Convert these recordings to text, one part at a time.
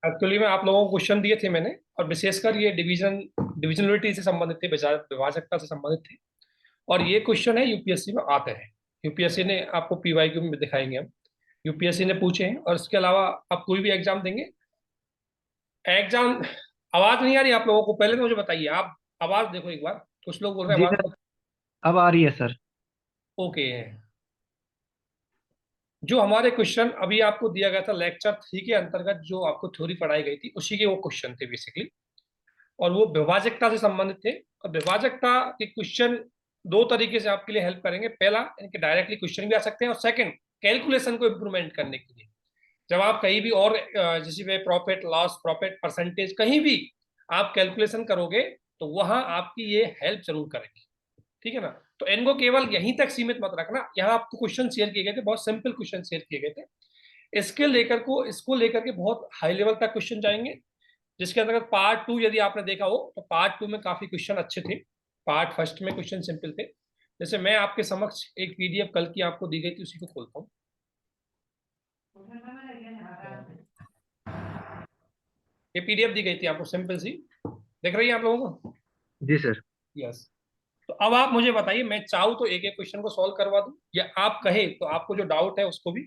Actually में आप लोगों को क्वेश्चन दिए थे मैंने, और विशेषकर ये डिविजनलिटी से संबंधित थे, विभाजकता से संबंधित थे। और ये क्वेश्चन है यूपीएससी में आते हैं। यूपीएससी ने आपको पीवाईक्यू में दिखाएंगे हम। यूपीएससी ने पूछे हैं, और इसके अलावा आप कोई भी एग्जाम देंगे। एग्जाम, आवाज नहीं आ रही आप लोगों को? पहले तो मुझे बताइए, आप आवाज देखो एक बार। कुछ लोग बोल रहे हैं जी आवाज सर, बहुत। अब आ रही है सर। ओके है। जो हमारे क्वेश्चन अभी आपको दिया गया था लेक्चर 3 के अंतर्गत, जो आपको थ्योरी पढ़ाई गई थी, उसी के वो क्वेश्चन थे बेसिकली। और वो विभाजकता से संबंधित थे। और विभाजकता के क्वेश्चन दो तरीके से आपके लिए हेल्प करेंगे। पहला, इनके डायरेक्टली क्वेश्चन भी आ सकते हैं, और सेकंड, कैलकुलेशन को इंप्रूवमेंट करने के लिए। जब आप कहीं भी और जैसे पे प्रॉफिट लॉस, प्रॉफिट परसेंटेज, कहीं भी आप कैलकुलेशन करोगे, तो वहां आपकी ये हेल्प जरूर करेगी। ठीक है ना? तो इनको केवल यहीं तक सीमित मत रखना। यहाँ आपको क्वेश्चन शेयर किए गए थे, बहुत सिंपल क्वेश्चन शेयर किए गए थे। इसको लेकर के बहुत हाई लेवल तक क्वेश्चन जाएंगे, जिसके अंतर्गत पार्ट 2 यदि आपने देखा हो, तो पार्ट 2 में काफी क्वेश्चन अच्छे थे। पार्ट फर्स्ट में क्वेश्चन सिंपल थे। जैसे मैं आपके समक्ष एक पीडीएफ कल की आपको दी गई थी, उसी को खोलता हूँ। ये पीडीएफ दी गई थी आपको सिंपल सी, देख रही है आप लोगों को? जी सर। यस। तो अब आप मुझे बताइए, मैं चाहूँ तो एक एक क्वेश्चन को सॉल्व करवा दूं, या आप कहे तो आपको जो डाउट है उसको भी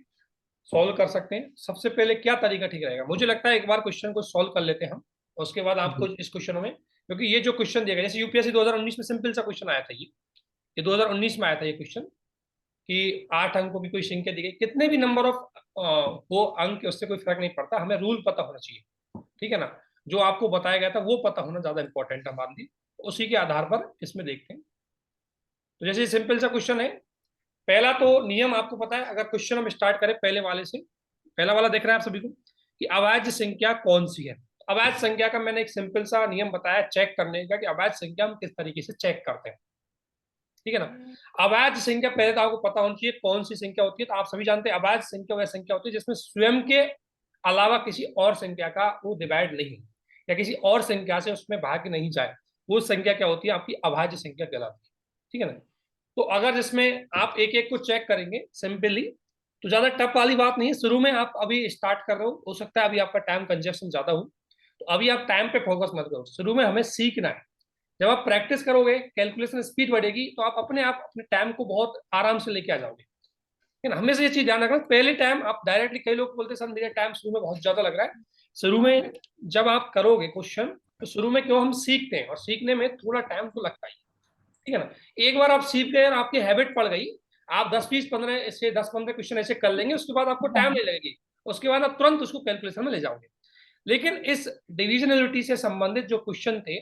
सॉल्व कर सकते हैं। सबसे पहले क्या तरीका ठीक रहेगा? मुझे लगता है एक बार क्वेश्चन को सॉल्व कर लेते हैं हम, और उसके बाद आपको जी इस क्वेश्चनों में, क्योंकि ये जो क्वेश्चन दिया गया, जैसे यूपीएससी 2019 में सिंपल सा क्वेश्चन आया था, ये 2019 में आया था ये क्वेश्चन, कि 8 अंकों की कोई संख्या दी गई, कितने भी नंबर ऑफ वो अंक, उससे कोई फर्क नहीं पड़ता, हमें रूल पता होना चाहिए। ठीक है ना? जो आपको बताया गया था वो पता होना ज्यादा इंपॉर्टेंट है मान ली। उसी के आधार पर इसमें देखते हैं। तो जैसे सिंपल सा क्वेश्चन है, पहला तो नियम आपको पता है। अगर क्वेश्चन हम स्टार्ट करें पहले वाले से, पहला वाला देख रहे हैं आप सभी को, कि अवैध संख्या कौन सी है। अवैध संख्या का मैंने एक सिंपल सा नियम बताया चेक करने का, कि अवैध संख्या हम किस तरीके से चेक करते हैं। ठीक है ना? अवैध संख्या पहले तो आपको पता होनी चाहिए कौन सी संख्या होती है। तो आप सभी जानते हैं अवैध संख्या वह संख्या होती है जिसमें स्वयं के अलावा किसी और संख्या का वो डिवाइड नहीं हो, या किसी और संख्या से उसमें भाग नहीं जाए। वो संख्या क्या होती है? आपकी अभाज्य संख्या कहलाती है। ठीक है ना? तो अगर जिसमें आप एक एक को चेक करेंगे सिंपली, तो ज्यादा टफ वाली बात नहीं है। शुरू में आप अभी स्टार्ट कर रहे हो सकता है अभी आपका टाइम कंजप्शन ज्यादा हो, तो अभी आप टाइम पे फोकस मत करो। शुरू में हमें सीखना है। जब आप प्रैक्टिस करोगे, कैलकुलेशन स्पीड बढ़ेगी, तो आप अपने अपने टाइम को बहुत आराम से लेके आ जाओगे। लेकिन हमेशा ये चीज ध्यान रखना, पहले टाइम आप डायरेक्टली, कई लोग बोलते हैं सर मेरा टाइम शुरू में बहुत ज्यादा लग रहा है। शुरू में जब आप करोगे क्वेश्चन, तो शुरू में क्यों हम सीखते हैं, और सीखने में थोड़ा टाइम तो लगता ही है। ठीक है ना? एक बार आप सीख गए और आपकी हैबिट पड़ गई, आप 10-20-15 ऐसे 10-15 क्वेश्चन ऐसे कर लेंगे, उसके बाद आपको टाइम नहीं लगेगी। उसके बाद आप तुरंत उसको कैलकुलेशन में ले जाओगे। लेकिन इस डिविजनलिटी से संबंधित जो क्वेश्चन थे,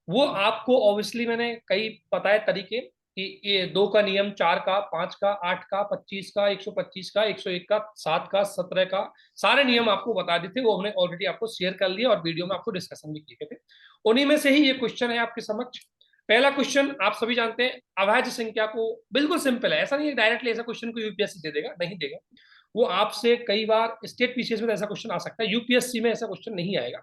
वो आपको ऑब्वियसली मैंने कई बताए तरीके, कि ये 2 का नियम, 4 का, 5 का, 8 का, 25 का, 125 का, 101 का, 7 का, 17 का, सारे नियम आपको बता देते। वो हमने ऑलरेडी आपको शेयर कर लिया, और वीडियो में आपको डिस्कशन भी किए थे। उन्हीं में से ही ये क्वेश्चन है आपके समक्ष। पहला क्वेश्चन आप सभी जानते हैं, अभाज्य संख्या को, बिल्कुल सिंपल है। ऐसा नहीं है डायरेक्टली ऐसा क्वेश्चन को यूपीएससी दे देगा, नहीं देगा। वो आपसे कई बार स्टेट पीसीएस में ऐसा क्वेश्चन आ सकता है, यूपीएससी में ऐसा क्वेश्चन नहीं आएगा।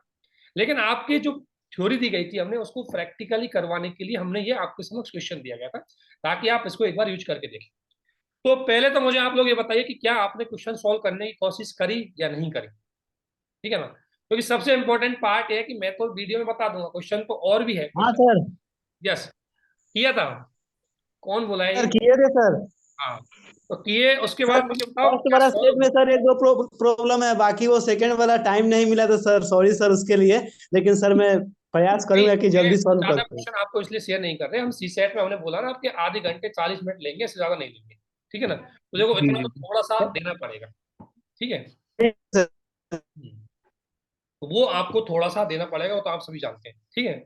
लेकिन आपके जो थ्योरी दी गई थी, हमने उसको प्रैक्टिकली करवाने के लिए हमने ये आपके समक्ष क्वेश्चन दिया गया था, ताकि आप इसको एक बार यूज करके देखें। तो पहले तो मुझे आप लोग ये बताइए कि क्या आपने क्वेश्चन सॉल्व करने की कोशिश करी या नहीं करी। ठीक है ना? क्योंकि सबसे इंपॉर्टेंट पार्ट है कि मैं तो वीडियो में बता दूंगा, क्वेश्चन तो और भी है हाँ क्वेश्चन। सर। यस, किया था। कौन बोला है सर ये? किए थे सर। हाँ, तो किए, उसके सर बाद मुझे बताओ फर्स्ट क्या वाला स्टेप सॉल्व। में सर एक दो प्रॉब्लम है, बाकी वो सेकंड वाला टाइम नहीं मिला तो सर सॉरी सर उसके लिए। लेकिन सर मैं प्रयास नहीं, करूंगा कि मैं जल्दी सॉल्व कर ज्यादा पाऊँ। क्वेश्चन आपको इसलिए शेयर नहीं कर रहे, हम सी सेट में हमने बोला ना आपके आधे घंटे 40 मिनट लेंगे, इससे ज्यादा नहीं लेंगे। ठीक है ना? तो देखो जी इतना जी। तो थोड़ा सा देना पड़ेगा। ठीक है? ठीक है सर। तो वो आपको थोड़ा सा देना पड़ेगा, वो तो आप सभी जानते हैं। ठीक है?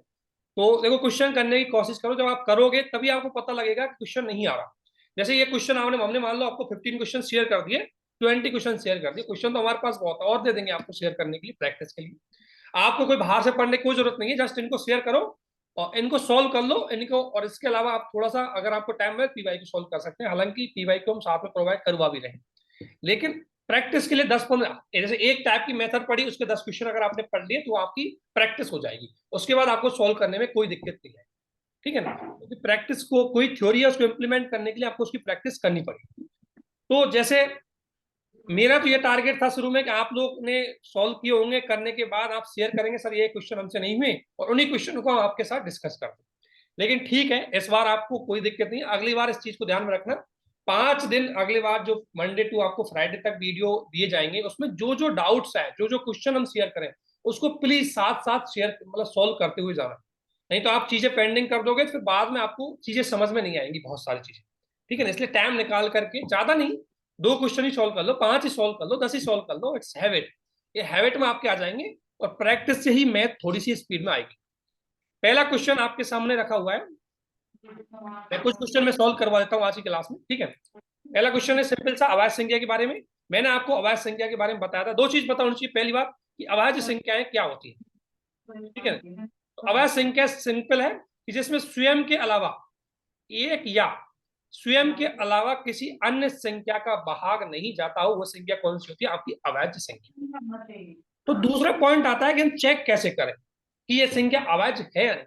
तो देखो, क्वेश्चन करने की कोशिश करो। जब आप करोगे तभी आपको पता लगेगा कि क्वेश्चन नहीं आ रहा। जैसे ये क्वेश्चन आपने हमने मान लो आपको 15 क्वेश्चन शेयर कर दिए, 20 क्वेश्चन शेयर कर दिए। क्वेश्चन तो हमारे पास बहुत है, और दे देंगे आपको शेयर करने के लिए, प्रैक्टिस के लिए। आपको कोई बाहर से पढ़ने की कोई जरूरत नहीं है, जस्ट इनको शेयर करो और इनको सॉल्व कर लो इनको। और इसके अलावा आप थोड़ा सा, अगर आपको टाइम है, पीवाई को सॉल्व कर सकते हैं। हालांकि पीवाई को हम साथ में प्रोवाइड करवा भी रहे हैं, लेकिन प्रैक्टिस के लिए 10-15, जैसे एक टाइप की मेथड पढ़ी, उसके 10 क्वेश्चन अगर आपने पढ़ लिए, तो आपकी प्रैक्टिस हो जाएगी। उसके बाद आपको सॉल्व करने में कोई दिक्कत नहीं है। ठीक है ना? क्योंकि प्रैक्टिस को, कोई थ्योरी है उसको इंप्लीमेंट करने के लिए आपको उसकी प्रैक्टिस करनी पड़ेगी। तो जैसे मेरा तो ये टारगेट था शुरू में कि आप लोग ने सॉल्व किए होंगे, करने के बाद आप शेयर करेंगे सर ये क्वेश्चन हमसे नहीं हुए, और उन्हीं क्वेश्चन को हम आपके साथ डिस्कस करते हैं। लेकिन ठीक है, इस बार आपको कोई दिक्कत नहीं, अगली बार इस चीज को ध्यान में रखना। 5 दिन अगली बार जो मंडे टू आपको फ्राइडे तक वीडियो दिए जाएंगे, उसमें जो जो डाउट्स है, जो जो क्वेश्चन हम शेयर करें, उसको प्लीज साथ साथ शेयर मतलब सॉल्व करते हुए जाना। नहीं तो आप चीजें पेंडिंग कर दोगे, फिर बाद में आपको चीजें समझ में नहीं आएंगी, बहुत सारी चीजें। ठीक है ना, इसलिए टाइम निकाल करके, ज्यादा नहीं, 2 क्वेश्चन ही सॉल्व कर लो, 5 ही सॉल्व कर लो, 10 ही सॉल्व कर लो, इट्स हैबिट। ये हैबिट में आपके आ जाएंगे, और प्रैक्टिस से ही मैथ थोड़ी सी स्पीड में आएगी। पहला क्वेश्चन आपके सामने रखा हुआ है, मैं कुछ क्वेश्चन में सॉल्व करवा देता हूँ आज की क्लास में, ठीक है। पहला क्वेश्चन है सिंपल सा, अभाज्य संख्या के बारे में। मैंने आपको अभाज्य संख्या के बारे में बताया था, 2 चीज पता होनी चाहिए। पहली बात कि अभाज्य संख्याएं क्या होती है, ठीक है। तो अभाज्य संख्या सिंपल है कि जिसमें स्वयं के अलावा एक या स्वयं के अलावा किसी अन्य संख्या का भाग नहीं जाता हो, वो संख्या कौन सी होती है? आपकी अभाज्य संख्या। तो दूसरा पॉइंट आता है कि हम चेक कैसे करें कि ये संख्या अभाज्य है या नहीं।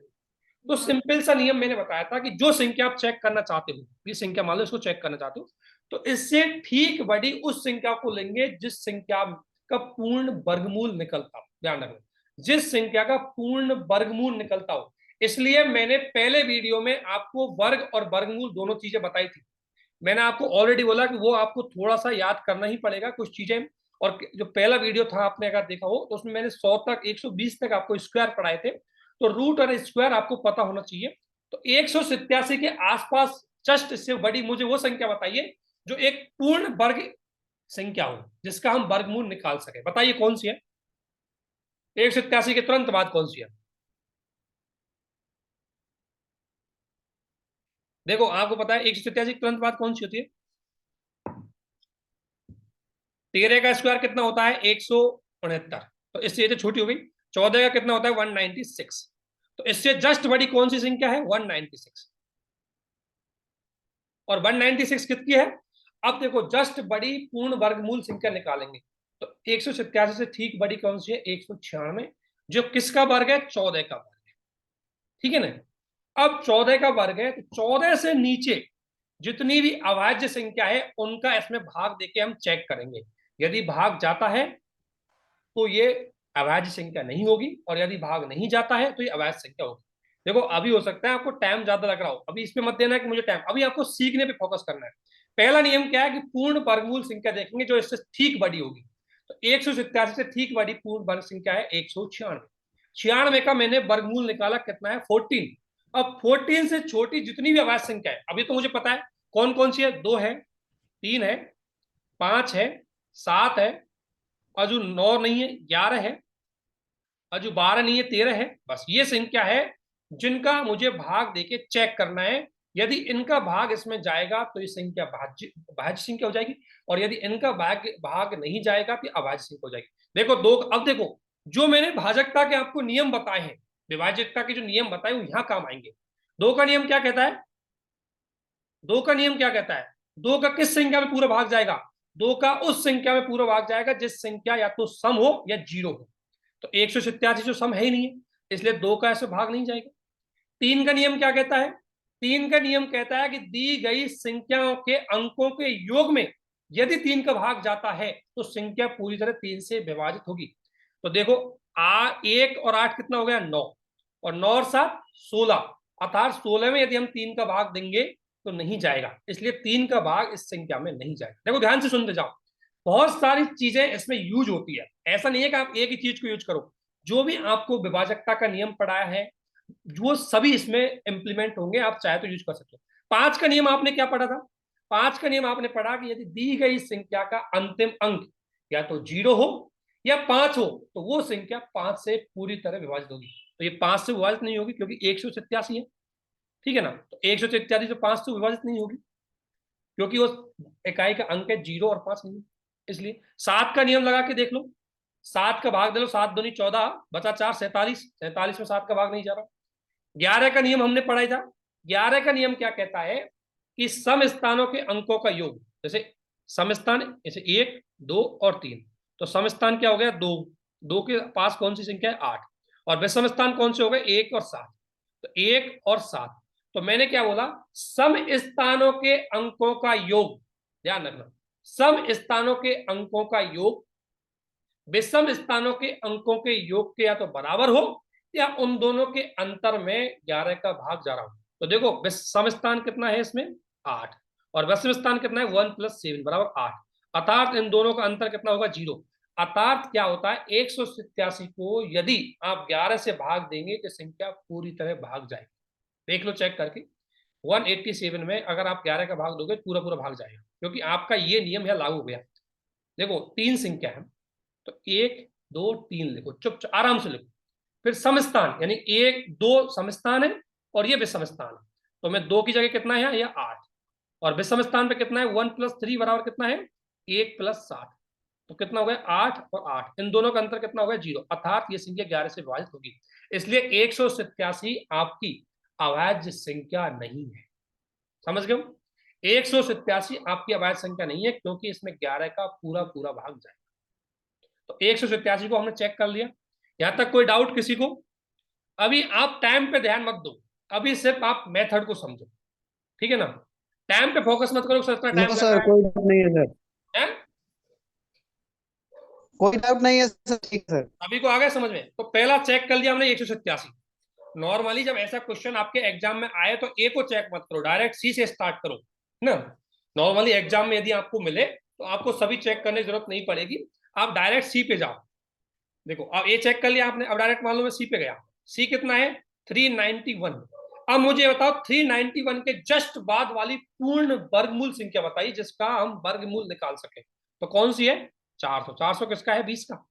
तो सिंपल सा नियम मैंने बताया था कि जो संख्या आप चेक करना चाहते हो, ये संख्या मान लो इसको चेक करना चाहते हो, तो इससे ठीक बड़ी उस संख्या को लेंगे जिस संख्या का पूर्ण वर्गमूल निकलता हो। ध्यान रखना, जिस संख्या का पूर्ण वर्गमूल निकलता हो। इसलिए मैंने पहले वीडियो में आपको वर्ग और वर्गमूल दोनों चीजें बताई थी। मैंने आपको ऑलरेडी बोला कि वो आपको थोड़ा सा याद करना ही पड़ेगा कुछ चीजें। और जो पहला वीडियो था आपने अगर देखा हो, तो उसमें मैंने 100 तक 120 तक आपको स्क्वायर पढ़ाए थे। तो रूट और स्क्वायर आपको पता होना चाहिए। तो 187 के आसपास जस्ट इससे बड़ी मुझे वो संख्या बताइए जो एक पूर्ण वर्ग संख्या हो, जिसका हम वर्गमूल निकाल सके। बताइए कौन सी है? 187 के तुरंत बाद कौन सी है? देखो आपको पता है 187 के तुरंत बाद कौन सी होती है? 13 का स्क्वायर कितना होता है? 169। तो इससे ये तो छोटी हो गई। 14 का कितना होता है? 196। तो इससे जस्ट बड़ी कौन सी संख्या है? 196। और 196 कितनी है? अब देखो, जस्ट बड़ी पूर्ण वर्गमूल संख्या निकालेंगे, तो 187 से ठीक बड़ी कौन सी है? 196, जो किसका वर्ग है? 14 का वर्ग है। ठीक है ना। अब 14 का वर्ग है, तो 14 से नीचे जितनी भी अभाज्य संख्या है उनका इसमें भाग देके हम चेक करेंगे। यदि भाग जाता है तो ये अभाज्य संख्या नहीं होगी, और यदि भाग नहीं जाता है तो ये अभाज्य संख्या होगी। देखो अभी हो सकता है आपको टाइम ज्यादा लग रहा हो, अभी इसमें मत देना है कि मुझे टाइम, अभी आपको सीखने पे फोकस करना है। पहला नियम क्या है कि पूर्ण वर्गमूल संख्या देखेंगे जो इससे ठीक बड़ी होगी। तो 187 से ठीक बड़ी पूर्ण वर्ग संख्या है 196। 96 का मैंने वर्गमूल निकाला, कितना है? 14। अब 14 से छोटी जितनी भी अभाज्य संख्या है, अभी तो मुझे पता है कौन कौन सी है। 2 है, 3 है, 5 है, 7 है, अजू 9 नहीं है, 11 है, अजू 12 नहीं है, 13 है। बस ये संख्या है जिनका मुझे भाग देके चेक करना है। यदि इनका भाग इसमें जाएगा तो ये संख्या भाज्य संख्या हो जाएगी, और यदि इनका भाग नहीं जाएगा तो अभाज्य संख्या हो जाएगी। देखो दो, अब देखो जो मैंने भाजकता के आपको नियम बताए हैं, विभाज्यता के जो नियम बताए वो यहां काम आएंगे। 2 का नियम क्या कहता है? 2 का नियम क्या कहता है? 2 का किस संख्या में पूरा भाग जाएगा? 2 का उस संख्या में पूरा भाग जाएगा जिस संख्या या तो सम हो या जीरो हो। तो 187 जो सम है ही नहीं है, इसलिए 2 का ऐसे भाग नहीं जाएगा। 3 का नियम क्या कहता है? 3 का नियम कहता है कि दी गई संख्याओं के अंकों के योग में यदि 3 का भाग जाता है तो संख्या पूरी तरह 3 से विभाजित होगी। तो देखो 1 और 8 कितना हो गया? 9, और 9 और 7 16, अर्थात 16 में यदि हम 3 का भाग देंगे तो नहीं जाएगा, इसलिए 3 का भाग इस संख्या में नहीं जाएगा। देखो ध्यान से सुनते जाओ, बहुत सारी चीजें इसमें यूज होती है। ऐसा नहीं है कि आप एक ही चीज को यूज करो, जो भी आपको विभाजकता का नियम पढ़ाया है वो सभी इसमें इंप्लीमेंट होंगे, आप चाहे तो यूज कर सकते हो। 5 का नियम आपने क्या पढ़ा था? 5 का नियम आपने पढ़ा कि यदि दी गई संख्या का अंतिम अंक या तो 0 हो या 5 हो तो वो संख्या 5 से पूरी तरह विभाजित होगी। तो ये 5 से विभाजित नहीं होगी क्योंकि 187 है, ठीक है ना। तो 187 से 5 से विभाजित नहीं होगी क्योंकि वो इकाई का अंक है 0 और 5 नहीं है। इसलिए 7 का नियम लगा के देख लो, 7 का भाग दे लो, 7 दूनी 14, बचा 4, 47, 47 में 7 का भाग नहीं जा रहा। 11 का नियम हमने पढ़ा था। 11 का नियम क्या कहता है कि सम स्थानों के अंकों का योग, जैसे सम स्थान जैसे 1, 2 और 3, तो सम स्थान क्या हो गया? 2, 2 के पास कौन सी संख्या है? 8, और विषम स्थान कौन से हो गए? 1 और 7, तो 1 और 7। तो मैंने क्या बोला? सम स्थानों के अंकों का योग, ध्यान रखना, सम स्थानों के अंकों का योग विषम स्थानों के अंकों के योग के या तो बराबर हो या उन दोनों के अंतर में 11 का भाग जा रहा हो। तो देखो सम स्थान कितना है इसमें 8 और विषम स्थान कितना है 1 + 7 बराबर 8, अर्थात इन दोनों का अंतर कितना होगा 0। अर्थात क्या होता है 187 को यदि आप 11 से भाग देंगे तो संख्या पूरी तरह भाग जाएगी। देख लो चेक करके 187 में अगर आप 11 का भाग दोगे पूरा पूरा भाग जाएगा, क्योंकि आपका ये नियम है लागू हो गया। देखो 3 संख्या है तो 1 2 3 लिखो, चुपचाप आराम से लिखो। फिर समस्थान यानी 1 2 समस्थान है और ये विषम स्थान है, तो मैं 2 की जगह कितना है यह 8 और विषम स्थान पे कितना है 1 + 3 बराबर कितना है 1 + 7, तो कितना हो गया 8 और 8, इन दोनों का अंतर कितना हो गया 0, अर्थात ये संख्या 11 से विभाजित होगी। इसलिए 187 आपकी अभाज्य संख्या नहीं है। समझ गए? 187 आपकी अभाज्य संख्या नहीं है क्योंकि इसमें 11 का पूरा पूरा भाग जाएगा। तो 187 को हमने चेक कर लिया। यहां तक कोई डाउट किसी को? अभी आप टाइम पे ध्यान मत दो, अभी सिर्फ आप मेथड को समझो, ठीक है ना? टाइम पे फोकस मत करो, सर टाइम नो लग सर, रहा कोई डाउट नहीं है सर, है। कोई डाउट नहीं है सर, ठीक है सर। अभी को आ गया समझ में? तो पहला चेक कर लिया हमने 187। नॉर्मली जब ऐसा क्वेश्चन आपके एग्जाम में आए तो ए को चेक मत करो, डायरेक्ट सी से स्टार्ट करो ना। नॉर्मली एग्जाम में यदि आपको मिले तो आपको सभी चेक करने की जरूरत नहीं पड़ेगी, आप डायरेक्ट सी पे जाओ। देखो अब ए चेक कर लिया आपने, अब डायरेक्ट मान लो मैं सी पे गया। सी कितना है 391। अब मुझे बताओ 391 के जस्ट बाद वाली पूर्ण वर्गमूल संख्या बताइए जिसका हम वर्गमूल निकाल सके। तो कौन सी है 400। 400 किसका है 20 का,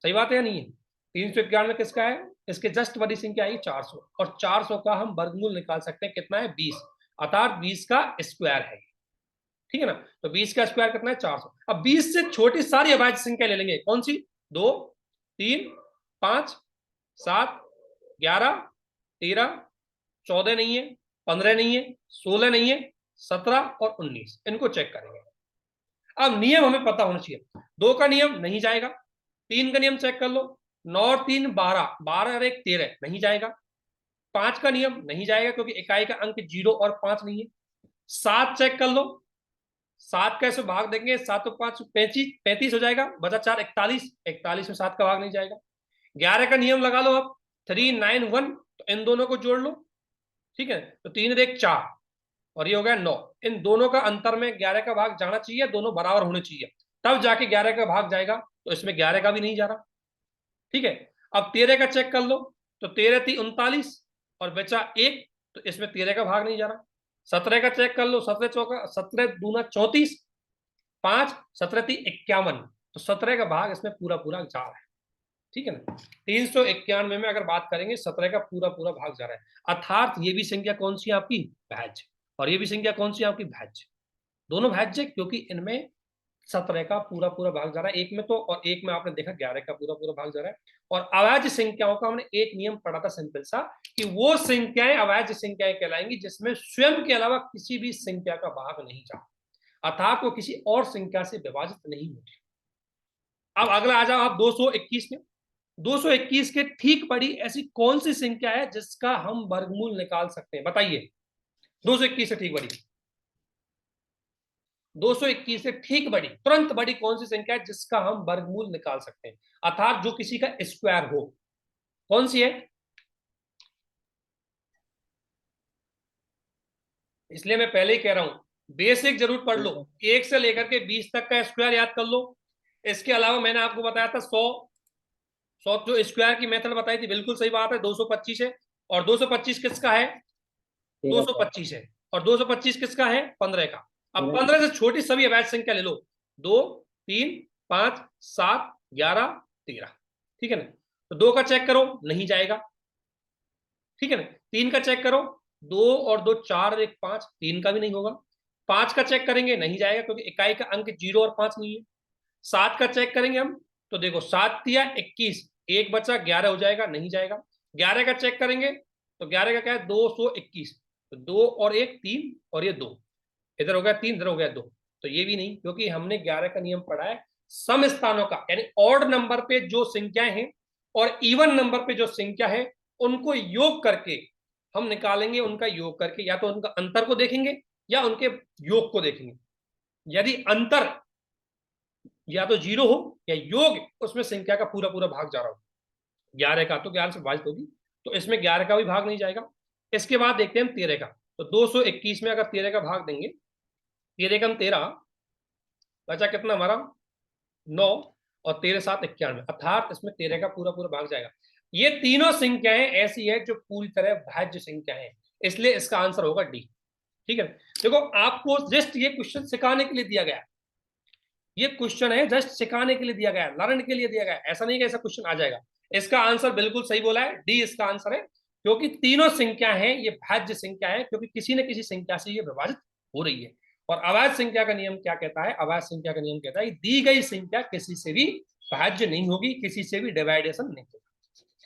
सही बात है या नहीं है? 391 किसका है, इसके जस्ट बड़ी संख्या आई 400 और 400 का हम वर्गमूल निकाल सकते हैं कितना है 20, अर्थात 20 का स्क्वायर है, ठीक है ना? तो 20 का स्क्वायर कितना है 400। अब 20 से छोटी सारी अभाज्य संख्या ले लेंगे, कौन सी 2 3 5 7 11 13 14 नहीं है, 15 नहीं है, 16 नहीं है, 17 और 19, इनको चेक करेंगे। अब नियम हमें पता होना चाहिए। 2 का नियम नहीं जाएगा, 3 का नियम चेक कर लो, 9 और 3 12, 12 और 1 13 नहीं जाएगा। 5 का नियम नहीं जाएगा क्योंकि इकाई का अंक 0 और 5 नहीं है। 7 चेक कर लो, 7 कैसे भाग देंगे, 7 और 5 35 हो जाएगा, बचा 4 41, 41 में 7 का भाग नहीं जाएगा। 11 का नियम लगा लो अब 391, तो इन दोनों को जोड़ लो, ठीक है? तो 3 और 1 4 और ये हो गया 9, इन दोनों का अंतर में 11 का भाग जाना चाहिए, दोनों बराबर होने चाहिए, तब जाके 11 का भाग जाएगा। तो इसमें 11 का भी नहीं जा रहा, ठीक है? अब 13 का चेक कर लो, तो 13 3 39 और बचा 1, तो इसमें 13 का भाग नहीं जा रहा। 17 का चेक कर लो, 17 चौका 17 दूना 34, 5 17 3 51, तो 17 का भाग इसमें पूरा पूरा जा रहा है, ठीक है ना? 391 में अगर बात करेंगे 17 का पूरा पूरा भाग जा रहा है, अर्थात ये भी संख्या कौन सी है आपकी भाज्य और ये भी संख्या कौन सी है आपकी भाज्य, दोनों भाज्य, क्योंकि इनमें 17 का पूरा पूरा भाग जा रहा है एक में तो, और एक में आपने देखा 11 का पूरा पूरा भाग जा रहा है। और अभाज्य संख्याओं का हमने एक नियम पढ़ा था सिंपल सा, कि वो संख्याएं अभाज्य संख्याएं कहलाएंगी जिसमें स्वयं के अलावा किसी भी संख्या का भाग नहीं जा, अर्थात वो किसी और संख्या से विभाजित नहीं होती। अब अगला आ जाओ आप 221 में। 221 के ठीक बड़ी ऐसी कौन सी संख्या है जिसका हम वर्गमूल निकाल सकते हैं, बताइए? 221 से ठीक बड़ी, 221 से ठीक बड़ी तुरंत बड़ी कौन सी संख्या है जिसका हम वर्गमूल निकाल सकते हैं, अर्थात जो किसी का स्क्वायर हो, कौन सी है? इसलिए मैं पहले ही कह रहा हूं बेसिक जरूर पढ़ लो, 1 से लेकर के 20 तक का स्क्वायर याद कर लो। इसके अलावा मैंने आपको बताया था 100 जो स्क्वायर की मेथड बताई थी, बिल्कुल सही बात है, 225 है और 225 किसका है 225 है और 225 किसका है 15 का। अब 15 से छोटी सभी अवैध संख्या ले लो, 2 3 5 7 11 13, ठीक है ना? तो 2 का चेक करो नहीं जाएगा, ठीक है ना? 3 का चेक करो, 2 और 2 4 और 1 5, 3 का भी नहीं होगा। 5 का चेक करेंगे नहीं जाएगा क्योंकि इकाई का अंक 0 और 5 नहीं है। 7 का चेक करेंगे हम, तो देखो 7 दिया 21, एक बचा 11 हो जाएगा, नहीं जाएगा। 11 का चेक करेंगे तो 11 का क्या है 221, तो 2 और 1 3 और ये 2, इधर हो गया 3 इधर हो गया 2, तो ये भी नहीं, क्योंकि हमने 11 का नियम पढ़ा है सम स्थानों का, यानी ऑड नंबर पे जो संख्याएं हैं और इवन नंबर पे जो संख्या है उनको योग करके हम निकालेंगे, उनका योग करके या तो उनका अंतर को देखेंगे या उनके योग को देखेंगे। यदि अंतर या तो 0 हो या योग उसमें संख्या का पूरा पूरा भाग जा रहा हो, 11 का तो 11 से विभाजित होगी, तो इसमें 11 का भी भाग नहीं जाएगा। इसके बाद देखते हैं हम 13 का। तो 221 में अगर 13 का भाग देंगे, 13 का हम 13, बचा कितना हमारा 9, और 13 7 91, अर्थात इसमें 13 का पूरा पूरा भाग जाएगा। ये तीनों संख्याएं ऐसी है जो पूरी तरह भाज्य संख्याएं हैं, इसलिए इसका आंसर होगा डी। ठीक है, देखो आपको जस्ट ये क्वेश्चन सिखाने के लिए दिया गया, ये क्वेश्चन है जस्ट सिखाने के लिए दिया गया, लर्न के लिए दिया गया, ऐसा नहीं कि ऐसा क्वेश्चन आ जाएगा। इसका आंसर बिल्कुल सही बोला है, डी इसका आंसर है, क्योंकि तीनों संख्या हैं ये भाज्य संख्या है, क्योंकि किसी न किसी संख्या से ये विभाजित हो रही है। और अभाज्य संख्या का नियम क्या कहता है? अभाज्य संख्या का नियम कहता है दी गई संख्या किसी से भी भाज्य नहीं होगी, किसी से भी डिवाइडेशन नहीं होगा।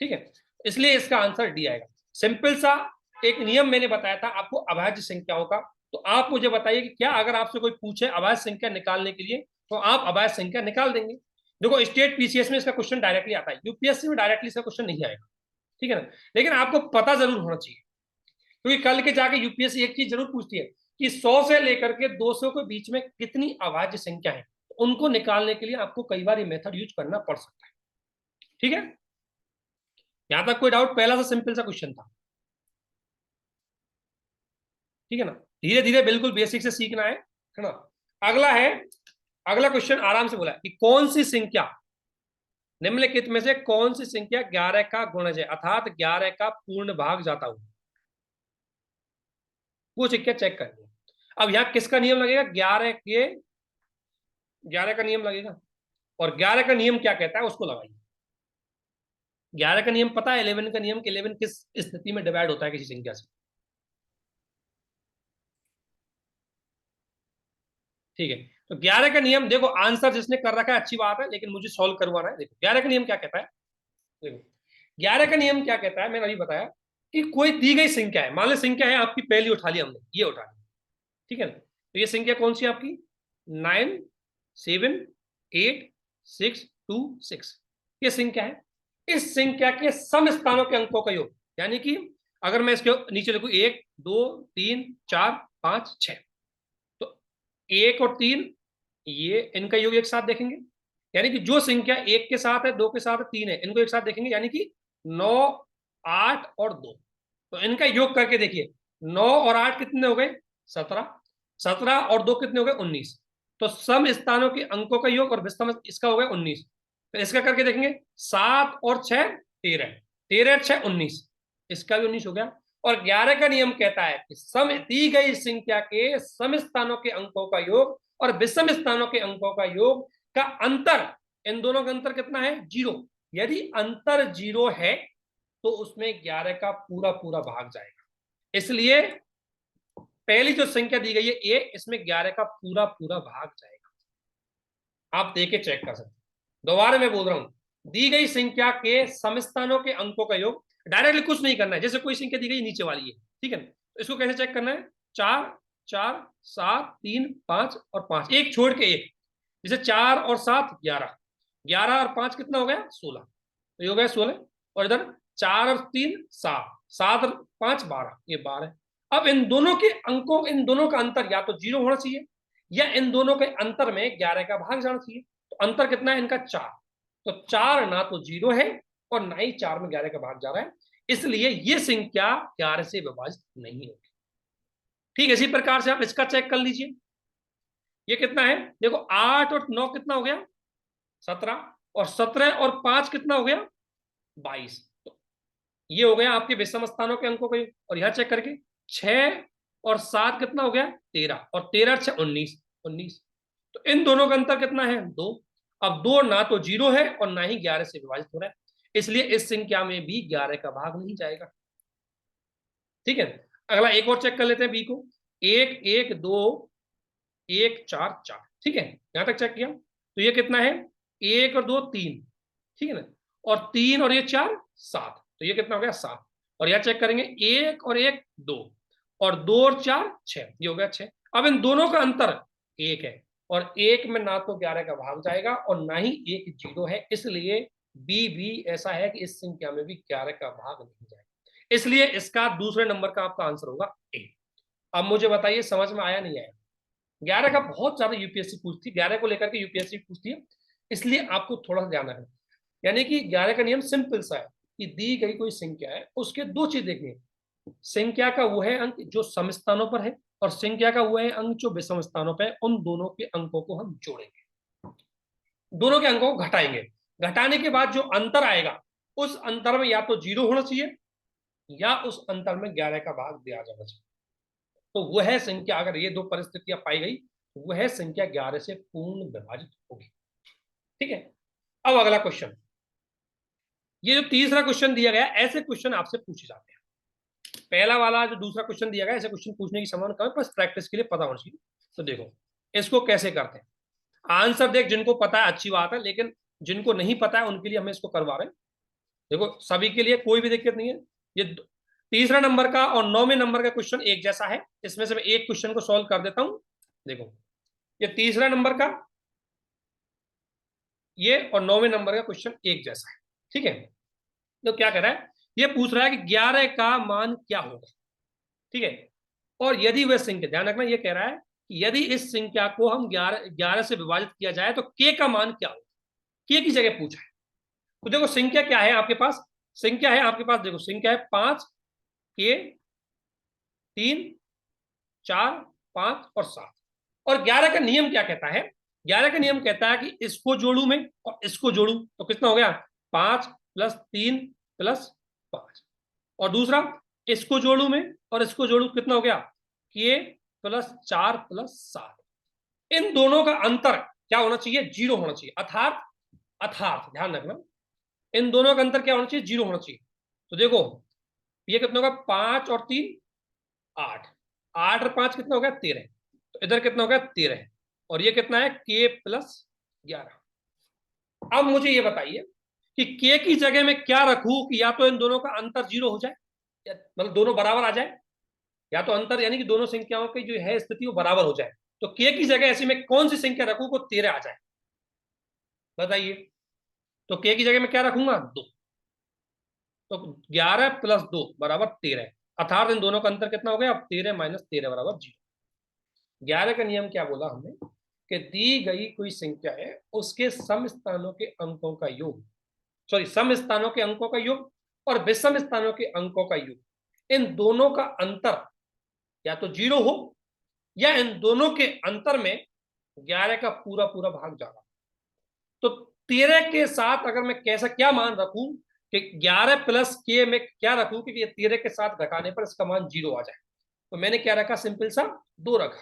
ठीक है, इसलिए इसका आंसर डी आएगा। सिंपल सा एक नियम मैंने बताया था आपको अभाज्य संख्याओं का। तो आप मुझे बताइए कि क्या अगर आपसे कोई पूछे अभाज्य संख्या निकालने के लिए, तो आप अभाज्य संख्या निकाल देंगे? देखो स्टेट पीसीएस में इसका क्वेश्चन डायरेक्टली आता है, यूपीएससी में डायरेक्टली इसका क्वेश्चन नहीं आएगा। ठीक है ना, लेकिन आपको पता जरूर होना चाहिए, क्योंकि कल के जाके यूपीएससी एक चीज जरूर पूछती है कि 100 से लेकर के 200 के बीच में कितनी अभाज्य संख्या है, तो उनको निकालने के लिए आपको कई बार ये मेथड यूज करना पड़ सकता है। ठीक है, यहां तक कोई डाउट? पहला सा सिंपल सा क्वेश्चन था। ठीक है ना, धीरे धीरे बिल्कुल बेसिक से सीखना है ना। अगला है, अगला क्वेश्चन आराम से बोला कि कौन सी संख्या निम्नलिखित में से कौन सी संख्या 11 का गुणज है, अर्थात 11 का पूर्ण भाग जाता हुआ, वो संख्या चेक कर लिया। अब यहां किसका नियम लगेगा? 11 का नियम लगेगा, और 11 का नियम क्या कहता है उसको लगाइए। 11 का नियम पता है 11 का नियम, 11 किस स्थिति में डिवाइड होता है किसी संख्या से? ठीक है, तो 11 का नियम देखो, आंसर जिसने कर रखा है अच्छी बात है, लेकिन मुझे सॉल्व करवाना है। देखो 11 का नियम क्या कहता है, देखो 11 का नियम क्या कहता है, मैंने अभी बताया कि कोई दी गई संख्या है, मान लो संख्या है आपकी, पहली उठा ली हमने, ये उठा ली। ठीक है ना, तो ये संख्या कौन सी है आपकी? 9 7 8 6 2 6, ये संख्या है। इस संख्या के सम स्थानों के अंकों का योग, यानी कि अगर मैं इसके नीचे लिखूं 1 2 3 4 5 6, तो 1 और 3 ये इनका योग एक साथ देखेंगे, यानी कि जो संख्या 1 के साथ है, 2 के साथ है, 3 है, इनको एक साथ देखेंगे, यानी कि 9 8 और 2, तो इनका योग करके देखिए, 9 और 8 कितने हो गए? 17, 17 और 2 कितने हो गए? 19, तो सम स्थानों के अंकों का योग और विषम इसका हो गया 19। तो इसका करके देखेंगे, 7 और 6 13, 13 6 19, इसका भी 19 हो गया। और 11 का नियम कहता है कि सम दी गई संख्या के सम स्थानों के अंकों का योग और विषम स्थानों के अंकों का योग का अंतर, इन दोनों का अंतर कितना है? 0। यदि अंतर 0 है तो उसमें 11 का पूरा पूरा भाग जाएगा। इसलिए पहली जो संख्या दी गई है ए, इसमें 11 का पूरा पूरा भाग जाएगा। आप देके चेक कर सकते हैं। दोबारा मैं बोल रहा हूं, दी गई संख्या के समस्थानों के अंकों का योग, डायरेक्टली कुछ नहीं करना है, जैसे कोई संख्या दी गई नीचे वाली है, ठीक है, तो इसको कैसे चेक करना है? 4 4 7 3 5 और 5, एक छोड़ के एक, जैसे 4 और 7 11, 11 और 5 कितना हो गया? 16, तो ये हो गया 16, और इधर 4 और 3 7, 7 और 5 12, ये 12 है। अब इन दोनों के अंकों, इन दोनों का अंतर या तो 0 होना चाहिए, या इन दोनों के अंतर में 11 का भाग जाना चाहिए। तो अंतर कितना है इनका? 4, तो 4 ना तो 0 है और ना ही 4 में 11 का भाग जा रहा है, इसलिए ये संख्या 11 से विभाजित नहीं होगी। ठीक है, इसी प्रकार से आप इसका चेक कर लीजिए, ये कितना है? देखो 8 और 9 कितना हो गया? 17, और 17 और 5 कितना हो गया? 22, तो ये हो गया आपके विषम स्थानों के अंकों का। और यहां चेक करके 6 और 7 कितना हो गया? 13, और 13 6 19, 19, तो इन दोनों का अंतर कितना है? 2। अब 2 ना तो 0 है और ना ही 11 से विभाजित हो रहा है, इसलिए इस संख्या में भी 11 का भाग नहीं जाएगा। ठीक है, अगला एक और चेक कर लेते हैं बी को, 1 1 2 1 4 4, ठीक है, यहां तक चेक किया, तो ये कितना है? 1 और 2 3, ठीक है ना, और 3 और ये 4 7, तो ये कितना हो गया? 7, और यह चेक करेंगे 1 और 1 2, और 2 और 4 6, ये हो गया 6। अब इन दोनों का अंतर 1 है, और 1 में ना तो 11 का भाग जाएगा और ना ही 1 0 है, इसलिए बी भी ऐसा है कि इस संख्या में भी 11 का भाग नहीं जाएगा, इसलिए इसका दूसरे नंबर का आपका आंसर होगा ए। अब मुझे बताइए समझ में आया नहीं आया? 11 का बहुत ज्यादा यूपीएससी पूछती है, 11 को लेकर के यूपीएससी पूछती है, इसलिए आपको थोड़ा सा ध्यान रखना। यानी कि 11 का नियम सिंपल सा है कि दी गई कोई संख्या है, उसके दो चीज देखनी है। संख्या का वो है अंक जो सम स्थानों पर है, और संख्या का वो है अंक जो विषम स्थानों पर है। उन दोनों के अंकों को हम जोड़ेंगे, दोनों के अंकों को घटाएंगे। घटाने के बाद जो अंतर आएगा, उस अंतर में या तो 0 होना चाहिए, या उस अंतर में 11 का भाग दिया जाना चाहिए। तो वह संख्या, अगर ये दो परिस्थितियां पाई गई, वह संख्या 11 से पूर्ण विभाजित होगी। ठीक है, अब अगला क्वेश्चन, ये जो तीसरा क्वेश्चन दिया गया, ऐसे क्वेश्चन आपसे पूछे जाते हैं। पहला वाला जो दूसरा क्वेश्चन दिया गया, ऐसे क्वेश्चन पूछने की संभावना कम है, बस प्रैक्टिस के लिए पता होना चाहिए। तो देखो इसको कैसे करते हैं। आंसर देख, जिनको पता है अच्छी बात है, लेकिन जिनको नहीं पता है उनके लिए हम इसको करवा रहे हैं। देखो सभी के लिए कोई भी दिक्कत नहीं है। ये तीसरा नंबर का और 9वें नंबर का क्वेश्चन एक जैसा है, इसमें से मैं एक क्वेश्चन को सॉल्व कर देता हूं। देखो ये तीसरा नंबर का ये और 9वें नंबर का क्वेश्चन एक जैसा है। ठीक है, तो क्या कर रहा है, ये पूछ रहा है कि 11 का मान क्या होगा। ठीक है, और यदि वह संख्या, ध्यान रखना, ये कह रहा है कि यदि इस संख्या को हम 11 से विभाजित किया जाए तो के का मान क्या होगा। के की जगह पूछा है। तो देखो संख्या क्या है आपके पास, संख्या है आपके पास, देखो संख्या है 5, के 3, 4, 5 और 7। और 11 का नियम क्या कहता है, 11 का नियम कहता है कि इसको जोड़ू मैं और इसको जोड़ू तो कितना हो गया, 5 + 3 + 5। और दूसरा इसको जोड़ू मैं और इसको जोड़ू, कितना हो गया, के +4 + 7। इन दोनों का अंतर क्या होना चाहिए, 0 होना चाहिए। अर्थात अर्थात ध्यान रखना, इन दोनों का अंतर क्या होना चाहिए, 0 होना चाहिए। तो देखो ये कितना होगा, 5 और 3 8, 8 और 5 कितना हो गया, 13। तो इधर कितना हो गया, 13, और ये कितना है, के +11। अब मुझे ये बताइए कि के की जगह में क्या रखूं कि या तो इन दोनों का अंतर 0 हो जाए, मतलब दोनों बराबर आ जाए, या तो अंतर यानी कि दोनों संख्याओं की जो है स्थिति वो बराबर हो जाए। तो के की जगह ऐसी में कौन सी संख्या रखूं को 13 आ जाए, बताइए। तो के की जगह में क्या रखूंगा, 2। तो 11 + 2 = 13, अर्थात इन दोनों का अंतर कितना हो गया, अब 13 - 13 = 0। 11 का नियम क्या बोला हमने कि दी गई कोई संख्या है, उसके सम स्थानों के अंकों का योग, सॉरी सम स्थानों के अंकों का योग और विषम स्थानों के अंकों का योग, इन दोनों का अंतर या तो 0 हो, या इन दोनों के अंतर में 11 का पूरा पूरा भाग जाना। तो 13 के साथ अगर मैं कैसा क्या मान रखूं कि 11 + के में क्या रखूं कि ये 13 के साथ घटाने पर इसका मान 0 आ जाए, तो मैंने क्या रखा, सिंपल सा 2 रखा,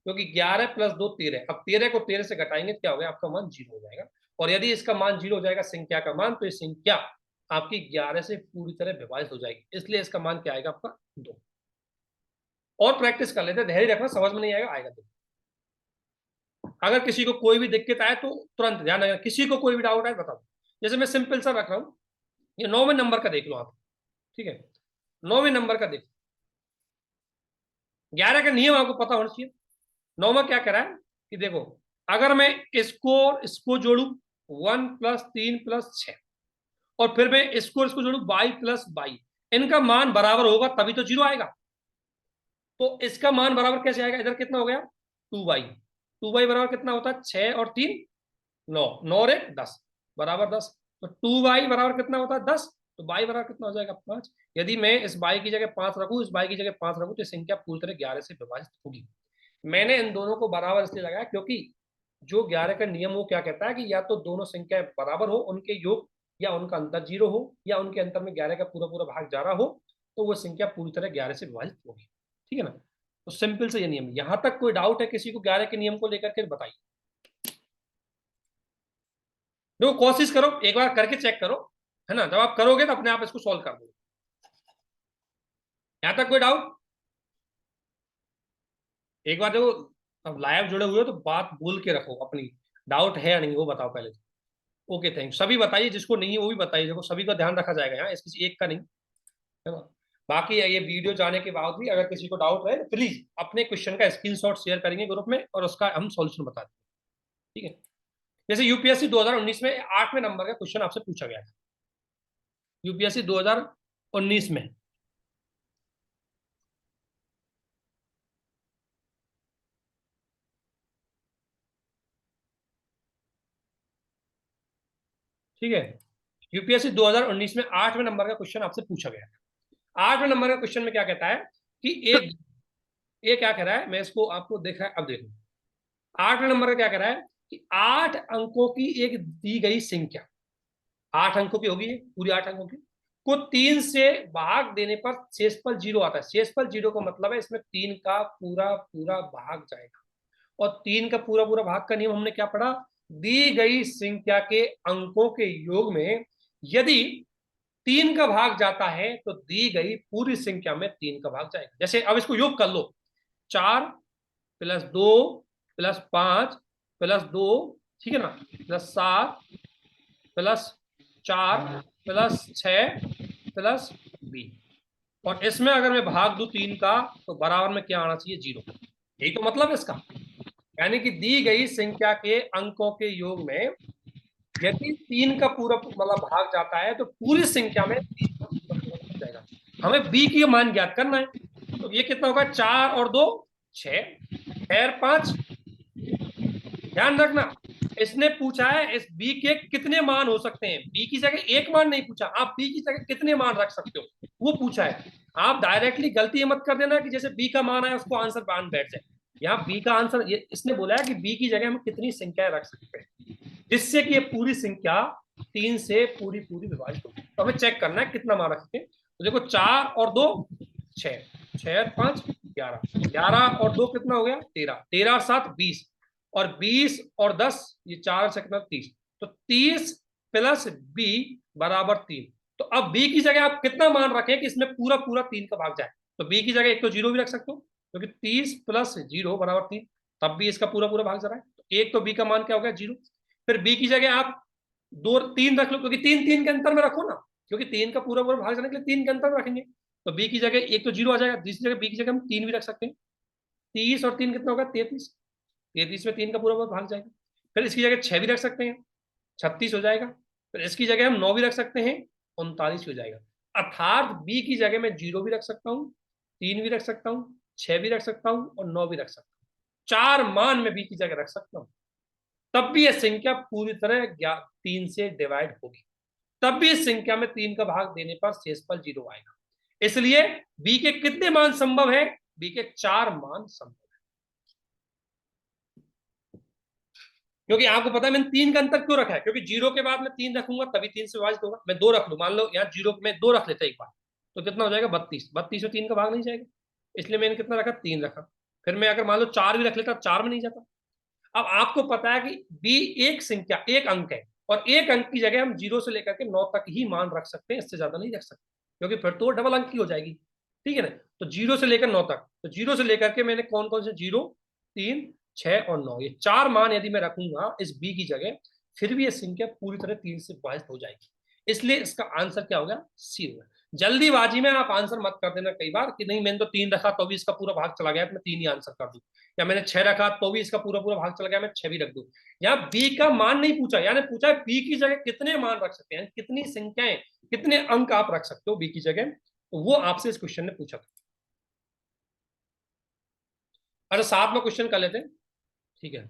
क्योंकि 11 + 2 13। अब 13 को 13 से घटाएंगे क्या हो गया, आपका मान 0 हो जाएगा। और यदि इसका मान 0 हो जाएगा संख्या का मान, तो ये संख्या आपकी 11 से पूरी तरह विभाजित हो जाएगी, इसलिए इसका मान क्या आएगा, आपका 2। और प्रैक्टिस कर लेते, धैर्य रखना, समझ में नहीं आएगा, आएगा तो। अगर किसी को कोई भी दिक्कत आए तो तुरंत ध्यान रखना, किसी को कोई भी डाउट आए बताओ। जैसे मैं सिंपल सा रख रहा हूं, ये 9वें नंबर का देख लो आप। ठीक है, 9वें नंबर का देखो, 11 का नियम आपको पता होना चाहिए। 9वां क्या करा है कि देखो, अगर मैं इसको जोड़ू 1 + 3 + 6, और फिर मैं इसको जोड़ू 22 + 22, इनका मान बराबर होगा तभी तो 0 आएगा। तो इसका मान बराबर कैसे आएगा, इधर कितना हो गया, 2y, 2y बराबर कितना होता है, 6 और 3 9, 9 और 1 10 = 10। तो 2y बराबर कितना होता है, 10। तो y बराबर कितना हो जाएगा, 5। यदि मैं इस y की जगह 5 रखूं, इस y की जगह 5 रखूं, तो संख्या पूरी तरह 11 से विभाजित होगी। मैंने इन दोनों को बराबर इसलिए लगाया क्योंकि जो 11 का नियम वो क्या कहता है कि या तो दोनों संख्याएं बराबर हो, उनके योग या उनका अंतर 0 हो, या उनके अंतर में 11 का पूरा पूरा भाग जा रहा हो, तो वो संख्या पूरी तरह 11 से विभाजित होगी। ठीक है ना, तो सिंपल से ये नियम। यहां तक कोई डाउट है किसी को 11 के नियम को लेकर के, बताइए। देखो कोशिश करो, एक बार करके चेक करो, है ना, जब आप करोगे तो अपने आप इसको सॉल्व कर दो। यहां तक कोई डाउट, एक बार देखो, अब लाइव जुड़े हुए हो तो बात बोल के रखो अपनी, डाउट है या नहीं वो बताओ पहले तो। ओके थैंक, सभी बताइए, जिसको नहीं है वो भी बताइए, देखो सभी का ध्यान रखा जाएगा यहाँ, इस किसी एक का नहीं, है ना। बाकी ये वीडियो जाने के बाद भी अगर किसी को डाउट रहे, प्लीज अपने क्वेश्चन का स्क्रीनशॉट शेयर करेंगे ग्रुप में, और उसका हम सॉल्यूशन बता देंगे। ठीक है, जैसे यूपीएससी 2019 में 8वें नंबर का क्वेश्चन आपसे पूछा गया था, यूपीएससी 2019 में। ठीक है। यूपीएससी 2019 में 8वें नंबर का क्वेश्चन आपसे पूछा गया था। 8वें नंबर का क्वेश्चन में क्या कहता है कि एक, ये क्या कह रहा है, मैं इसको आपको देखा है, अब देखो 8वें नंबर का क्या कह रहा है कि 8 अंकों की एक दी गई संख्या, 8 अंकों की होगी पूरी 8 अंकों की, को 3 से भाग देने पर शेषफल 0 आता है। शेषफल 0 का मतलब है इसमें 3 का पूरा पूरा भाग जाएगा। और 3 का पूरा पूरा भाग का नियम हमने क्या पढ़ा, दी गई संख्या के अंकों के योग में यदि 3 का भाग जाता है तो दी गई पूरी संख्या में 3 का भाग जाएगा। जैसे अब इसको योग कर लो, 4 प्लस 2 प्लस 5 प्लस 2, ठीक है ना, प्लस 7 प्लस 4 प्लस 6 प्लस 20, और इसमें अगर मैं भाग दूं 3 का तो बराबर में क्या आना चाहिए, 0। यही तो मतलब है इसका, यानी कि दी गई संख्या के अंकों के योग में यदि 3 का पूरा मतलब भाग जाता है तो पूरी संख्या में 3 का पूरा पूरा भाग जाएगा। हमें बी की मान ज्ञात करना है, तो ये कितना होगा, 4 और 2 6, खैर 5। ध्यान रखना, इसने पूछा है इस बी के कितने मान हो सकते हैं, बी की जगह एक मान नहीं पूछा, आप बी की जगह कितने मान रख सकते हो वो पूछा है। आप डायरेक्टली गलती ये मत कर देना कि जैसे बी का मान है उसको आंसर बांध बैठ जाए। यहाँ बी का आंसर ये इसने बोला है कि बी की जगह हम कितनी संख्याएं रख सकते हैं जिससे कि ये पूरी संख्या 3 से पूरी पूरी विभाजित हो। तो हमें चेक करना है कितना मान रख सकते हैं। तो देखो 4 और 2 6, 6 और 5 11, 11 और 2 कितना हो गया 13, 13 और 7 20, और 20 और 10 ये 4 से कितना 30, तो 30 प्लस बी बराबर 3। तो अब बी की जगह आप कितना मान रखें कि इसमें पूरा पूरा 3 का भाग जाए, तो बी की जगह एक तो 0 भी रख सकते हो क्योंकि 30 प्लस 0 बराबर 3, तब भी इसका पूरा पूरा भाग जा रहा है। तो एक तो बी का मान क्या हो गया 0। फिर बी की जगह आप 2 3 रख लो क्योंकि 3 3 के अंतर में रखो ना, क्योंकि 3 का पूरा पूरा भाग जाने के लिए 3 के अंतर में रखेंगे। तो बी की जगह एक तो 0 आ जाएगा, दूसरी जगह बी की जगह हम 3 भी रख सकते हैं। 30 और 3 कितना होगा 33, 33 में 3 का पूरा पूरा भाग जाएगा। फिर इसकी जगह 6 भी रख सकते हैं, 36 हो जाएगा। फिर इसकी जगह हम 9 भी रख सकते हैं, 39 हो जाएगा। अर्थात बी की जगह मैं 0 भी रख सकता हूँ, 3 भी रख सकता हूँ, 6 भी रख सकता हूँ और 9 भी रख सकता हूँ। 4 मान में बी की जगह रख सकता हूँ, तब भी यह संख्या पूरी तरह 3 से डिवाइड होगी, तब भी इस संख्या में 3 का भाग देने पर शेषफल 0 आएगा। इसलिए बी के कितने मान संभव है, बी के 4 मान संभव है। क्योंकि आपको पता है मैंने 3 का अंतर क्यों रखा है, क्योंकि 0 के बाद मैं 3 रखूंगा तभी 3 से विभाजित होगा। मैं 2 रख लू, मान लो यहाँ 0 में 2 रख लेते एक बार, तो कितना हो जाएगा 32, 32 में 3 का भाग नहीं जाएगा, इसलिए मैंने कितना रखा 3 रखा। फिर मैं अगर मान लो 4 भी रख लेता 4 में नहीं जाता। अब आपको पता है कि बी एक संख्या एक अंक है, और एक अंक की जगह हम 0 से लेकर के 9 तक ही मान रख सकते हैं, इससे ज्यादा नहीं रख सकते, क्योंकि फिर तो डबल अंक की हो जाएगी। ठीक है ना, तो 0 से लेकर 9 तक, तो 0 से लेकर के मैंने कौन कौन से 0 3 6 और 9 ये 4 मान यदि मैं रखूंगा इस बी की जगह, फिर भी ये संख्या पूरी तरह 3 से विभाजित हो जाएगी। इसलिए इसका आंसर क्या होगा, सी होगा। जल्दीबाजी में आप आंसर मत कर देना कई बार कि नहीं मैंने तो 3 रखा तो भी इसका पूरा भाग चला गया तो मैं 3 ही आंसर कर दूं, या मैंने 6 रखा तो भी इसका पूरा पूरा भाग चला गया मैं 6 भी रख दूं। यहाँ बी का मान नहीं पूछा, यानी पूछा है बी की जगह कितने मान रख सकते हैं, कितनी संख्याएं कितने अंक आप रख सकते हो बी की जगह, तो वो आपसे इस क्वेश्चन ने पूछा था। अच्छा 7वां क्वेश्चन कर लेते हैं, ठीक है।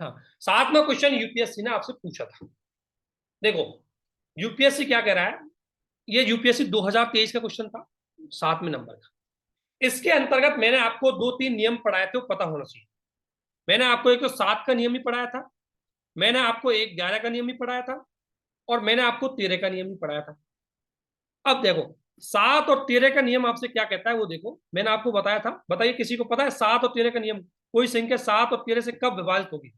हाँ 7वां क्वेश्चन यूपीएससी ने आपसे पूछा था। देखो यूपीएससी क्या कह रहा है, ये यूपीएससी 2023 का क्वेश्चन था, 7वें नंबर का। इसके अंतर्गत मैंने आपको 2-3 नियम पढ़ाए थे, वो पता होना चाहिए। मैंने आपको एक तो 7 का नियम ही पढ़ाया था, मैंने आपको एक 11 का नियम भी पढ़ाया था, और मैंने आपको 13 का नियम भी पढ़ाया था। अब देखो 7 और 13 का नियम आपसे क्या कहता है वो देखो, मैंने आपको बताया था। बताइए किसी को पता है 7 और 13 का नियम, कोई संख्या 7 और 13 से कब विभाजित होगी।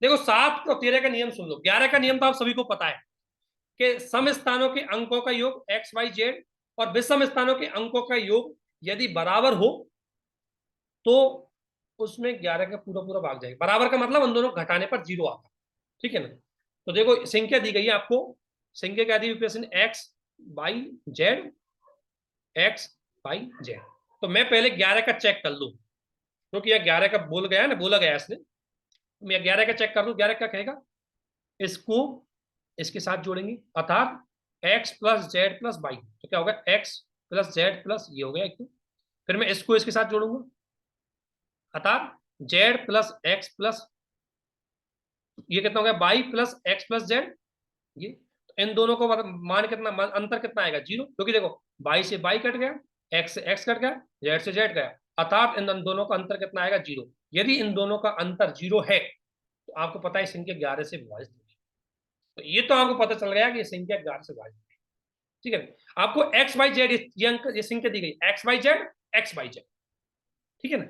देखो 7 और 13 का नियम सुन लो। 11 का नियम तो आप सभी को पता है कि सम स्थानों के अंकों का योग एक्स वाई जेड और विषम स्थानों के अंकों का योग यदि बराबर हो तो उसमें 11 का पूरा पूरा भाग जाएगा। बराबर का मतलब उन दोनों घटाने पर 0 आता, ठीक है ना। तो देखो संख्या दी गई है आपको, संख्या क्या दी हुई, x by Z, x by Z. तो मैं पहले 11 का चेक कर लूं, क्योंकि यह 11 का बोल गया ना, बोला गया इसने। मैं 11 का चेक कर लूं, 11 क्या कहेगा, इसको इसके साथ जोड़ेंगे, अर्थात x plus Z plus by, तो क्या होगा एक्स प्लस जेड प्लस ये हो गया एक तो। फिर मैं इसको इसके साथ जोड़ूंगा, अर्थात जेड प्लस एक्स प्लस ये कितना हो गया, by plus x plus Z. ये तो इन दोनों को मान कितना, अंतर कितना आएगा, 0, क्योंकि देखो बाई से बाई कट गया, एक्स से एक्स कट गया, जेड से जेड गया, अर्थात इन दोनों का अंतर कितना आएगा, 0। यदि इन दोनों का अंतर 0 है तो आपको पता है संख्या 11 से विभाजित होगी। तो ये तो आपको पता चल गया कि ये संख्या 11 से विभाजित है। ठीक है, आपको एक्स बाई जेड ये अंक, ये संख्या दी गई, x by Z, x by Z. ठीक है ना।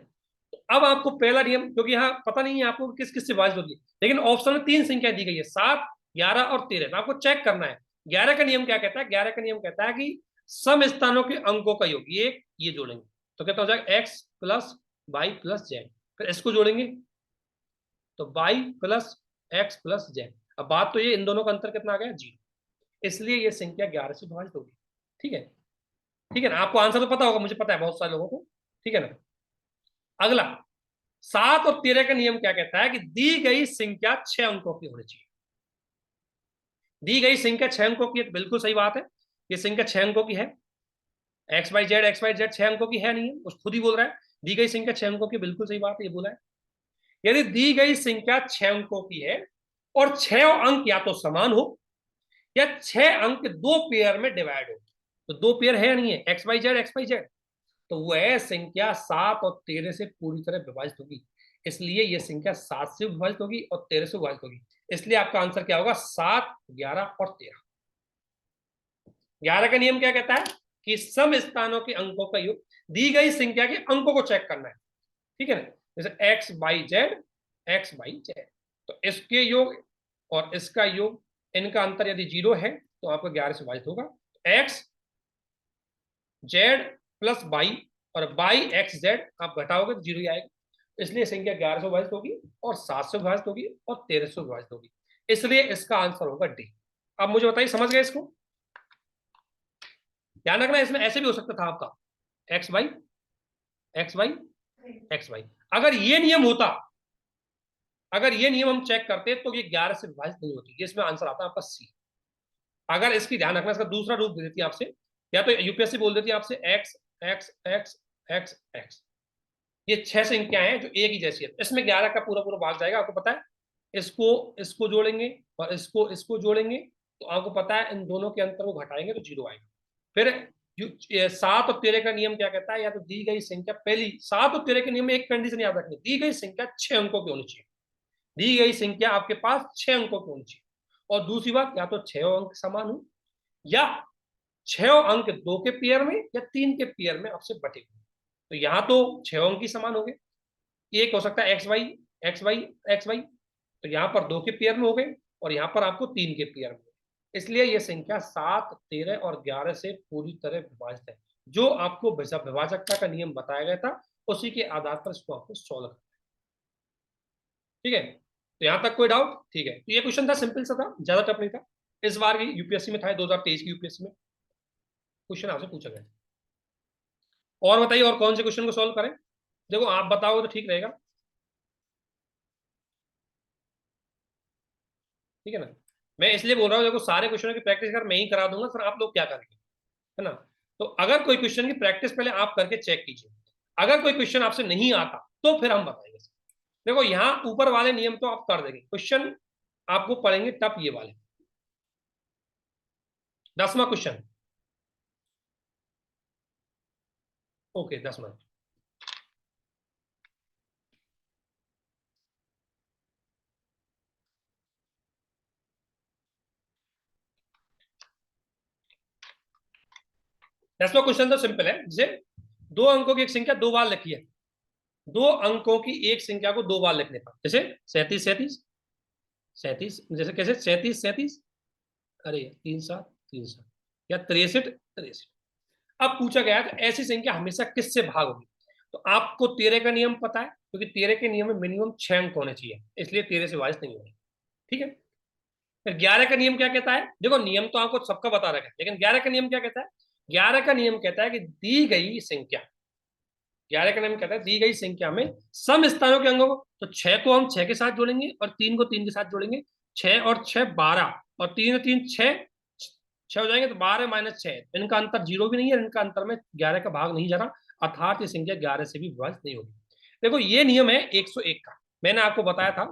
तो अब आपको पहला नियम, क्योंकि यहाँ पता नहीं है आपको किस किस से विभाजित होगी, लेकिन ऑप्शन में 3 संख्या दी गई है, 7, 11 और 13। तो आपको चेक करना है 11 का नियम क्या कहता है। 11 का नियम कहता है कि सम स्थानों के अंकों का योग, ये जोड़ेंगे तो कितना हो जाएगा, x plus y plus z. फिर इसको जोड़ेंगे तो y plus x plus z. अब बात तो ये, इन दोनों का अंतर कितना आ गया, 0, इसलिए ये संख्या 11 से विभाजित होगी। ठीक है, ठीक है ना। आपको आंसर तो पता होगा, मुझे पता है बहुत सारे लोगों को। ठीक है ना। अगला 7 और 13 का नियम क्या कहता है कि दी गई संख्या 6 अंकों की होनी चाहिए। दी गई संख्या 6 अंकों की है, तो बिल्कुल सही बात है, ये संख्या 6 अंकों की है। एक्स वाई जेड 6 अंकों की है, नहीं है, उस खुद ही बोल रहा है दी गई संख्या 6 अंकों की, बिल्कुल सही बात है, ये बोला है। यदि दी गई संख्या 6 अंकों की है और 6 अंक या तो समान हो या 6 अंक 2 पेयर में डिवाइड हो, तो 2 पेयर है या नहीं है, एक्स वाई जेड, तो वह संख्या 7 और 13 से पूरी तरह विभाजित होगी। इसलिए यह संख्या 7 से विभाजित होगी और 13 से विभाजित होगी। इसलिए आपका आंसर क्या होगा, 7, 11 और 13। 11 का नियम क्या कहता है कि सम स्थानों के अंकों का योग, दी गई संख्या के अंकों को चेक करना है। ठीक है ना, जैसे एक्स बाई जेड, तो इसके योग और इसका योग, इनका अंतर यदि 0 है तो आपका 11 से विभाजित होगा। एक्स जेड प्लस बाई और बाई एक्स जेड आप घटाओगे तो 0 ही आएगा। इसलिए संख्या 11 से विभाजित होगी और 7 से विभाजित होगी और 13 से विभाजित होगी। इसलिए इसका आंसर होगा डी। अब मुझे बताइए, समझ गए इसको? ध्यान रखना, इसमें ऐसे भी हो सकता था आपका x y x y x y. अगर ये नियम होता, अगर ये नियम हम चेक करते तो ये 11 से विभाजित नहीं होती। ये इसमें आंसर आता है आपका सी। अगर इसकी ध्यान रखना, इसका दूसरा रूप दे देती है आपसे, या तो यूपीएससी बोल देती है आपसे x x x x x, ये 6 संख्याएं हैं जो एक ही जैसी है, इसमें 11 का पूरा पूरा भाग जाएगा। आपको पता है, इसको इसको जोड़ेंगे और इसको जोड़ेंगे तो आपको पता है इन दोनों के अंतर को घटाएंगे तो 0 आएगा। फिर 7 और 13 का नियम क्या कहता है, या तो दी गई संख्या, पहली 7 और 13 के नियम में एक कंडीशन याद रखनी, दी गई संख्या 6 अंकों की होनी चाहिए। दी गई संख्या आपके पास 6 अंकों की होनी चाहिए। और दूसरी बात, या तो 6 अंक समान हो या 6 अंक 2 के पेयर में या 3 के पेयर में आपसे बटे हुए। तो यहां तो 6 अंक ही समान हो गए, एक हो सकता है x y x y x y, तो यहाँ पर 2 के पेयर में हो गए और यहाँ पर आपको 3 के पेयर में। इसलिए यह संख्या 7, 13 और 11 से पूरी तरह विभाजित है। जो आपको विभाजकता का नियम बताया गया था, उसी के आधार पर इसको आपको सॉल्व करना है। ठीक है, तो यहाँ तक कोई डाउट? ठीक है, तो ये क्वेश्चन था, सिंपल सा था, ज्यादा टफ नहीं था। इस बार की यूपीएससी में था, 2023 की यूपीएससी में क्वेश्चन आपसे पूछा गया। और बताइए, और कौन से क्वेश्चन को सॉल्व करें? देखो आप बताओ तो ठीक रहेगा। ठीक है ना, मैं इसलिए बोल रहा हूँ, देखो सारे क्वेश्चनों की प्रैक्टिस अगर मैं ही करा दूंगा, फिर आप लोग क्या करेंगे, है ना। तो अगर कोई क्वेश्चन की प्रैक्टिस पहले आप करके चेक कीजिए, अगर कोई क्वेश्चन आपसे नहीं आता तो फिर हम बताएंगे। देखो यहाँ ऊपर वाले नियम तो आप कर देंगे, क्वेश्चन आपको पढ़ेंगे टफ ये वाले। 10वां क्वेश्चन, ओके 10 मिनट। दसवां क्वेश्चन तो सिंपल है, जैसे 2 अंकों की एक संख्या 2 बार लिखी है, 2 अंकों की एक संख्या को 2 बार लिखने पर, जैसे 37 37 37, जैसे कैसे 37 37, अरे 3 7 3 7, या 63 63। अब पूछा गया तो ऐसी संख्या हमेशा किससे भाग होगी। तो आपको 13 का नियम पता है, क्योंकि 13 के नियम में मिनिमम 6 अंक होने चाहिए, इसलिए 13 से विभाजित नहीं होगा। ठीक है, फिर 11 का नियम क्या कहता है, देखो नियम तो आपको सबका बता रखा है, लेकिन 11 का नियम क्या कहता है, 11 का नियम कहता है कि दी गई संख्या, 11 का नियम कहता है दी गई संख्या में सम स्थानों के अंकों को, तो 6 को हम 6 के साथ जोड़ेंगे और 3 को 3 के साथ जोड़ेंगे, 6 और 6 12 और 3 3 6 6 हो जाएंगे, तो 12 माइनस 6, इनका अंतर 0 भी नहीं है, इनका अंतर में 11 का भाग नहीं जा रहा, अर्थात ये संख्या 11 से भी विभाजित नहीं होगी। देखो ये नियम है 101 का, मैंने आपको बताया था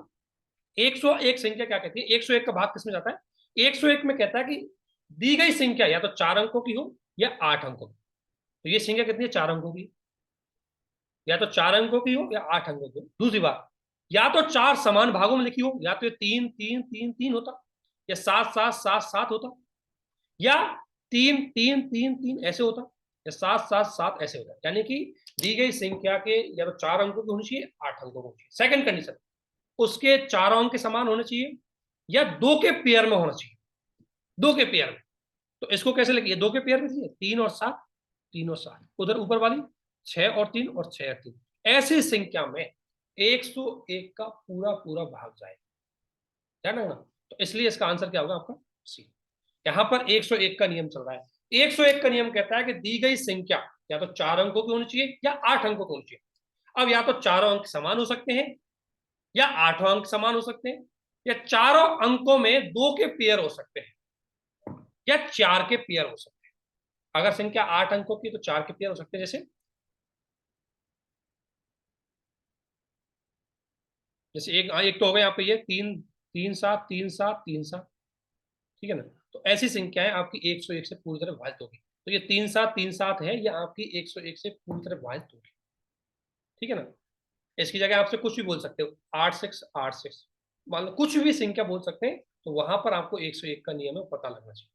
101 संख्या क्या कहती है, 101 का भाग किसमें जाता है, 101 में कहता है कि दी गई संख्या या तो 4 अंकों की हो या 8 अंकों की। तो ये संख्या कितनी है, 4 अंकों की, या तो 4 अंकों की हो या 8 अंकों की हो। दूसरी बात, या तो 4 समान भागों में लिखी हो, या तो ये 3 3 3 3 होता, या 7 7 7 7 होता, या 3 3 3 3 ऐसे होता, या 7 7 7 ऐसे होता। यानी कि दी गई संख्या के या तो 4 अंकों की होनी चाहिए, 8 अंकों की होनी चाहिए। सेकंड कंडीशन, उसके चारों अंक के समान होने चाहिए, या दो के पेयर में होना चाहिए, दो के पेयर में। तो इसको कैसे लिखिए, दो के पेयर में चाहिए, 3 और 7, 3 और 7, उधर ऊपर वाली 6 और 3 और 6 और 3, ऐसी संख्या में 101 का पूरा पूरा भाग जाएगा, ध्यान रखना। तो इसलिए इसका आंसर क्या होगा आपका, सी। यहां पर 101 का नियम चल रहा है। 101 का नियम कहता है कि दी गई संख्या या तो 4 अंकों की होनी चाहिए या 8 अंकों की होनी चाहिए। अब या तो चारों अंक समान हो सकते हैं, या 8 अंक समान हो सकते हैं, या चारों अंकों में 2 के पेयर हो सकते हैं, या 4 के पेयर हो सकते हैं। अगर संख्या 8 अंकों की तो 4 के पेयर हो सकते हैं, जैसे जैसे एक तो हो गया यहाँ पे, ये 3 3 7 3 7 3 7, ठीक है ना। तो ऐसी संख्याएं आपकी 101 से पूरी तरह विभाजित होगी। तो ये 3 7 3 7 है, ये आपकी 101 से पूरी तरह विभाजित होगी, ठीक है ना। इसकी जगह आपसे कुछ भी बोल सकते हो, 8 6 8 6, मान लो कुछ भी संख्या बोल सकते हैं। तो वहां पर आपको 101 का नियम है पता लगना चाहिए,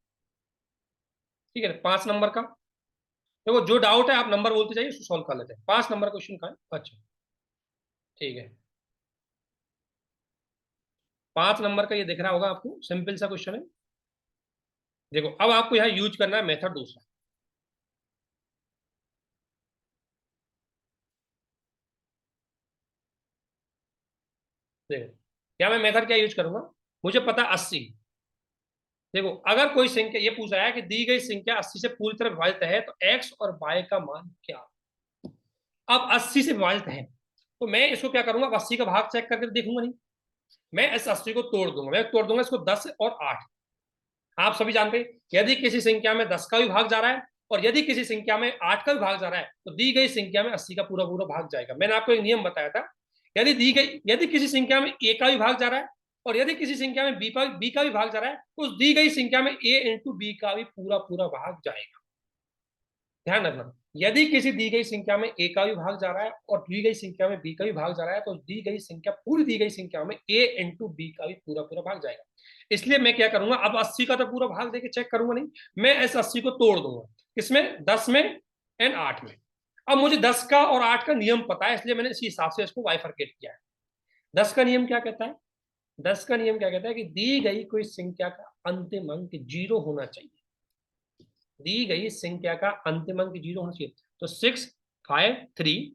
ठीक है ना। 5 नंबर का देखो, जो डाउट है आप नंबर बोलते जाइए, उसको सॉल्व कर लेते हैं। 5 नंबर क्वेश्चन का है, अच्छा ठीक है। 5 नंबर का ये दिख रहा होगा आपको, सिंपल सा क्वेश्चन है। देखो अब आपको यहाँ यूज करना है मेथड दूसरा। देखो क्या मैं मेथड क्या यूज करूंगा, मुझे पता 80। देखो अगर कोई संख्या, ये पूछा है कि दी गई संख्या 80 से पूरी तरह विभाजित है तो x और y का मान क्या। अब 80 से विभाजित है तो मैं इसको क्या करूंगा, 80 का भाग चेक करके देखूंगा नहीं, मैं इस 80 को तोड़ दूंगा। मैं तोड़ दूंगा इसको 10 और 8। आप सभी जानते हैं यदि किसी संख्या में 10 का भी भाग जा रहा है और यदि किसी संख्या में 8 का भी भाग जा रहा है तो दी गई संख्या में 80 का पूरा पूरा भाग जाएगा। मैंने आपको एक नियम बताया था, यदि किसी संख्या में a का भी भाग जा रहा है और यदि किसी संख्या में b का भी भाग जा रहा है तो उस दी गई संख्या में a इंटू बी का भी पूरा पूरा भाग जाएगा। ध्यान रखना, यदि किसी दी गई संख्या में a का भी भाग जा रहा है और दी गई संख्या में b का भी भाग जा रहा है तो दी गई संख्या, पूरी दी गई संख्या में a इंटू बी का भी पूरा पूरा भाग जाएगा। इसलिए मैं क्या करूंगा, अब 80 का तो पूरा भाग देके चेक करूंगा नहीं, मैं इस 80 को तोड़ दूंगा, किसमें, 10 में एंड 8 में। अब मुझे 10 का और 8 का नियम पता है, इसलिए मैंने इसी हिसाब से इसको बाइफरकेट किया है। 10 का नियम क्या कहता है, 10 का नियम क्या कहता है कि दी गई कोई संख्या का अंतिम अंक 0 होना चाहिए, दी गई संख्या का अंतिम अंक 0 होना चाहिए। तो 6 5 3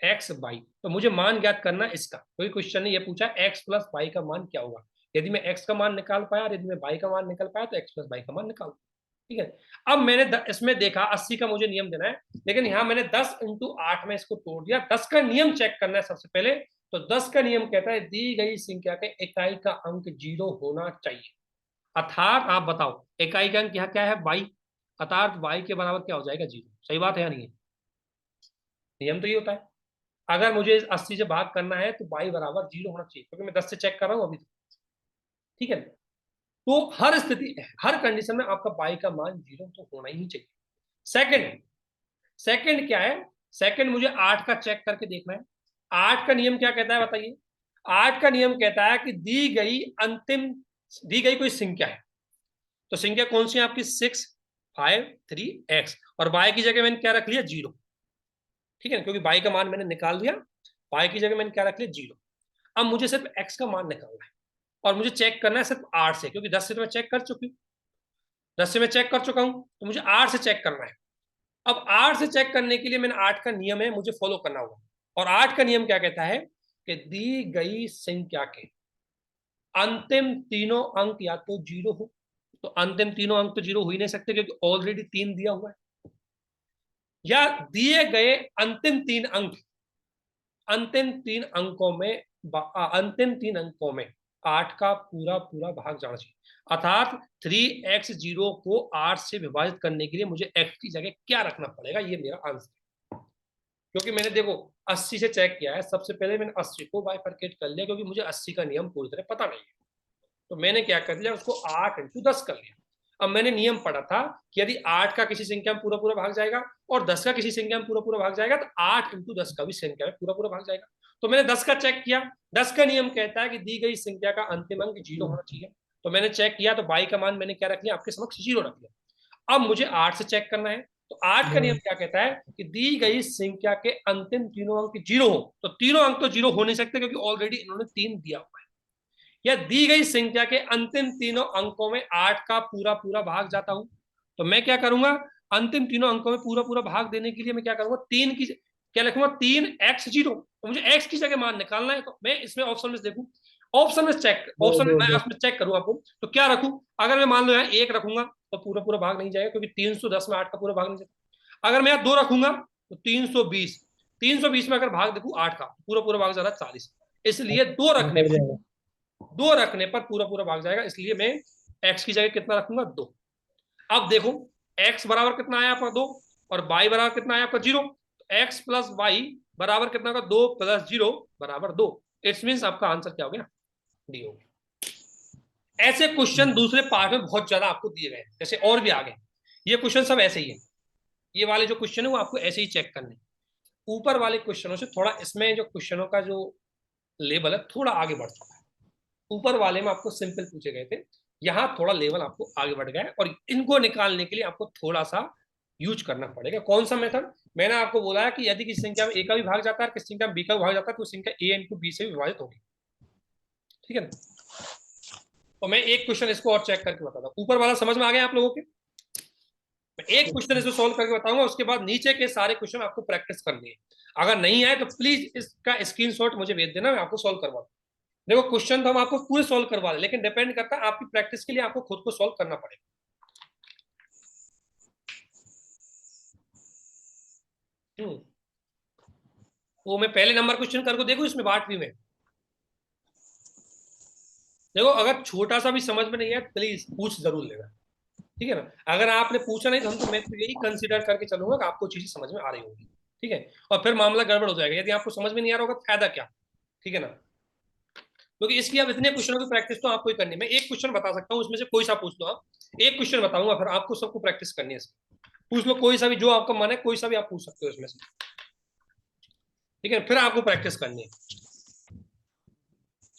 एक्स बाई, तो मुझे मान ज्ञात करना इसका, कोई क्वेश्चन नहीं, ये पूछा एक्स प्लस वाई का मान क्या होगा। यदि मैं एक्स का मान निकाल पाया और यदि मैं वाई का मान निकाल पाया तो एक्स प्लस वाई का मान निकाल, ठीक है। अब मैंने इसमें देखा 80 का मुझे नियम देना है, लेकिन यहाँ मैंने 10 इंटू 8 में इसको तोड़ दिया। 10 का नियम चेक करना है सबसे पहले। तो 10 का नियम कहता है दी गई संख्या के इकाई का अंक 0 होना चाहिए, अर्थात आप बताओ इकाई का अंक यहाँ क्या है, वाई, अर्थात वाई के बराबर क्या हो जाएगा, 0। सही बात है या नहीं है, नियम तो ये होता है। अगर मुझे 80 से भाग करना है तो y बराबर 0 होना चाहिए, क्योंकि मैं 10 से चेक कर रहा हूं अभी, ठीक है। तो हर स्थिति, हर कंडीशन में आपका y का मान 0 तो होना ही चाहिए। सेकंड, सेकंड क्या है, सेकंड मुझे 8 का चेक करके देखना है। 8 का नियम क्या कहता है बताइए, 8 का नियम कहता है कि दी गई कोई संख्या है, तो संख्या कौन सी है आपकी, 6 5 3 x, और y की जगह मैंने क्या रख लिया, 0, ठीक है, क्योंकि y का मान मैंने निकाल दिया, y की जगह मैंने क्या रख लिया, 0। अब मुझे सिर्फ x का मान निकालना है और मुझे चेक करना है सिर्फ 8 से, क्योंकि 10 से तो मैं चेक कर चुकी हूँ, 10 से मैं चेक कर चुका हूं, तो मुझे 8 से चेक करना है। अब 8 से चेक करने के लिए मैंने 8 का नियम है मुझे फॉलो करना होगा, और 8 का नियम क्या कहता है कि दी गई संख्या के अंतिम तीनों अंक या तो 0 हो, तो अंतिम तीनों अंक तो 0 हो ही नहीं सकते क्योंकि ऑलरेडी 3 दिया हुआ है, या दिए गए अंतिम 3 अंक, अंतिम 3 अंकों में, अंतिम 3 अंकों में 8 का पूरा पूरा भाग जाना चाहिए, अर्थात 3x0 को 8 से विभाजित करने के लिए मुझे x की जगह क्या रखना पड़ेगा, ये मेरा आंसर है। क्योंकि मैंने देखो 80 से चेक किया है, सबसे पहले मैंने 80 को बाइफरकेट कर लिया क्योंकि मुझे 80 का नियम पूरी तरह पता नहीं है। तो मैंने क्या कर लिया, उसको 8 इंटू 10 कर लिया। अब मैंने नियम पढ़ा था कि यदि 8 का किसी संख्या में पूरा पूरा भाग जाएगा और 10 का किसी संख्या में पूरा पूरा भाग जाएगा, तो 8 इंटू 10 का भी संख्या में पूरा पूरा भाग जाएगा। तो मैंने 10 का चेक किया, 10 का नियम कहता है कि दी गई संख्या का अंतिम अंक 0 होना चाहिए। तो मैंने चेक किया, तो बाई का मान मैंने क्या रख लिया, आपके समक्ष 0 रख लिया। अब मुझे 8 से चेक करना है, तो 8 का नियम क्या कहता है कि दी गई संख्या के अंतिम तीनों अंक 0 हो। तो तीनों अंक तो 0 हो नहीं सकते क्योंकि ऑलरेडी इन्होंने 3 दिया हुआ है। या दी गई संख्या के अंतिम तीनों अंकों में 8 का पूरा पूरा भाग जाता हूं। तो मैं क्या करूंगा, अंतिम तीनों अंकों में पूरा पूरा भाग देने के लिए मैं क्या करूंगा, 3 की क्या लिखूंगा, 3x0। तो मुझे x की जगह मान निकालना है, तो मैं इसमें ऑप्शन में देखूं, ऑप्शन में चेक, ऑप्शन में मैं उसमें चेक करूं आपको, तो क्या रखूं। अगर मैं मान लो यहाँ 1 रखूंगा तो पूरा पूरा भाग नहीं जाएगा क्योंकि 310 में 8 का पूरा भाग नहीं जाएगा। अगर मैं यहाँ 2 रखूंगा तो 320, 320 में अगर भाग देखूं 8 का, पूरा पूरा भाग जा रहा है 40। इसलिए 2 रखने पर पूरा पूरा भाग जाएगा, इसलिए मैं x की जगह कितना रखूंगा, 2। अब देखो x बराबर कितना आया आपका 2 और y बराबर कितना आया आपका 0। x प्लस वाई बराबर कितना होगा, 2 प्लस 0 बराबर 2। इट्स मीन्स आपका आंसर क्या हो गया, डी हो गया। ऐसे क्वेश्चन दूसरे पार्ट में बहुत ज्यादा आपको दिए गए, जैसे और भी आ गए। ये क्वेश्चन सब ऐसे ही है, ये वाले जो क्वेश्चन है वो आपको ऐसे ही चेक करने। ऊपर वाले क्वेश्चनों से थोड़ा इसमें जो क्वेश्चनों का जो लेवल है थोड़ा आगे बढ़ चुका है। ऊपर वाले में आपको सिंपल पूछे गए थे, यहाँ थोड़ा लेवल आपको आगे बढ़ गया है और इनको निकालने के लिए आपको थोड़ा सा यूज करना पड़ेगा। कौन सा मेथड, मैंने आपको बोला है कि यदि किसी संख्या में a का भी भाग जाता है, किसी संख्या में b का भी भाग जाता है, तो संख्या a इंटू बी से भी विभाजित होगी। ठीक है ना। तो मैं एक क्वेश्चन इसको और चेक करके बताता हूँ। ऊपर वाला समझ में आ गया आप लोगों के। मैं एक क्वेश्चन इसको सॉल्व करके बताऊंगा, उसके बाद नीचे के सारे क्वेश्चन आपको प्रैक्टिस करनी है। अगर नहीं आए तो प्लीज इसका स्क्रीनशॉट मुझे भेज देना, मैं आपको सॉल्व करवा दूँ। देखो क्वेश्चन तो हम आपको पूरे सॉल्व करवा दें, लेकिन डिपेंड करता है आपकी प्रैक्टिस के लिए आपको खुद को सॉल्व करना पड़ेगा। वो मैं पहले नंबर क्वेश्चन करके देखो, इसमें 8वीं में देखो, अगर छोटा सा भी समझ में नहीं आया प्लीज पूछ जरूर लेना। ठीक है ना। अगर आपने पूछा नहीं तो हम तो मैं तो यही कंसीडर करके चलूंगा कि आपको चीजें समझ में आ रही होगी। ठीक है, और फिर मामला गड़बड़ हो जाएगा यदि आपको समझ में नहीं आ रहा होगा, फायदा क्या। ठीक है ना, क्योंकि इसकी अब इतने क्वेश्चनों की प्रैक्टिस तो आपको ही करनी है। मैं एक क्वेश्चन बता सकता हूँ, उसमें से कोई सा पूछ लो आप, एक क्वेश्चन बताऊंगा, फिर आपको सबको प्रैक्टिस करनी है। पूछ लो कोई सा भी, जो आपका मन है कोई सा भी आप पूछ सकते हो इसमें से। ठीक है, फिर आपको प्रैक्टिस करनी है।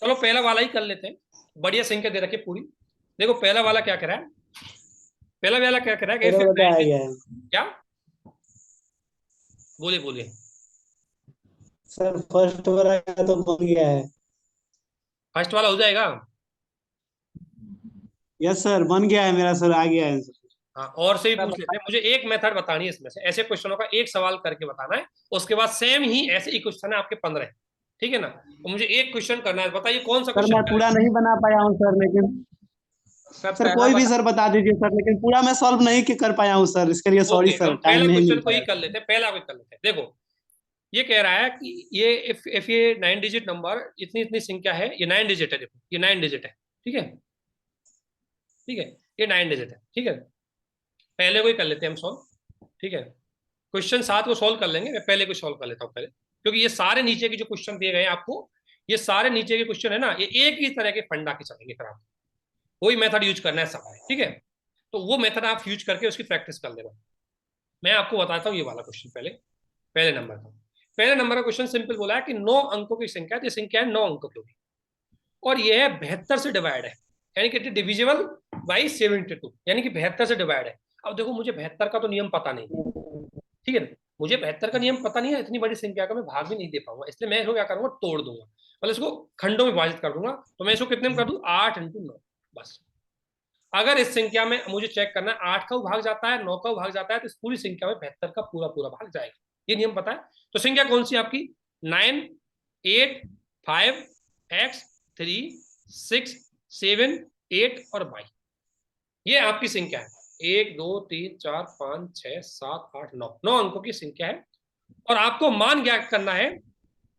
चलो पहला वाला ही कर लेते हैं, बढ़िया संख्या दे रखी पूरी। देखो पहला वाला क्या करा है, पहला वाला क्या करा है, फिर बताया गया है क्या बोले बोले सर, फर्स्ट वाला तो बन गया है। फर्स्ट वाला हो जाएगा। यस सर, बन गया है मेरा सर, आ गया है सर। हाँ, और से भी पूछ लेते हैं। मुझे एक मेथड बतानी है इसमें से, ऐसे क्वेश्चनों का एक सवाल करके बताना है, उसके बाद सेम ही ऐसे ही क्वेश्चन है आपके 15। ठीक है ना, तो मुझे एक क्वेश्चन करना है, बताइए कौन सा सर मैं क्वेश्चन। पूरा नहीं बना पाया हूँ सर, लेकिन सर सर पहला कोई भी बता, सर बता दीजिए सर, लेकिन पूरा मैं सॉल्व नहीं कर पाया हूँ सर, इसके लिए सॉरी ओके सर, हम टाइम पहला नहीं क्वेश्चन मिल को ही पाया। कर लेते हैं, पहला को कर लेते हैं। देखो ये कह रहा है कि ये इफ ये 9 डिजिट नंबर, इतनी इतनी संख्या है, ये 9 डिजिट है, देखो ये 9 डिजिट है। ठीक है, ठीक है, ये 9 डिजिट है। ठीक है, पहले को ही कर लेते हैं हम सॉल्व। ठीक है, क्वेश्चन 7 को सॉल्व कर लेंगे, मैं पहले को सॉल्व कर लेता हूँ पहले, क्योंकि ये सारे नीचे के जो क्वेश्चन दिए गए हैं आपको, ये सारे नीचे के क्वेश्चन है ना, ये एक ही तरह के फंडा के चलेंगे, फिर आपको वही मेथड यूज करना है सब है। ठीक है, तो वो मेथड आप यूज करके उसकी प्रैक्टिस कर लेना। मैं आपको बताता हूँ ये वाला क्वेश्चन पहले, पहले नंबर का। पहले नंबर का क्वेश्चन सिंपल बोला है कि 9 अंकों की संख्या है, संख्या है 9 अंकों की होगी और ये है 72 से डिवाइड है, यानी कि डिविजिबल बाई 72, यानी कि 72 से डिवाइड है। अब देखो मुझे 72 का तो नियम पता नहीं है। ठीक है ना, मुझे 72 का नियम पता नहीं है, इतनी बड़ी संख्या का मैं भाग भी नहीं दे पाऊंगा, इसलिए मैं इसको क्या करूंगा, तोड़ दूंगा, मतलब इसको खंडों में विभाजित कर दूंगा। तो मैं इसको कितने में कर दूं, 8 इंटू 9 बस। अगर इस संख्या में मुझे चेक करना है 8 का भाग जाता है, 9 का भाग जाता है, तो इस पूरी संख्या में 72 का पूरा पूरा भाग जाएगा। ये नियम पता है। तो संख्या कौन सी आपकी, 9, 8, 5, x, 3, 6, 7, 8 और y, ये आपकी संख्या है। 1 2 3 4 5 6 7 8 9, 9 अंकों की संख्या है और आपको मान ज्ञात करना है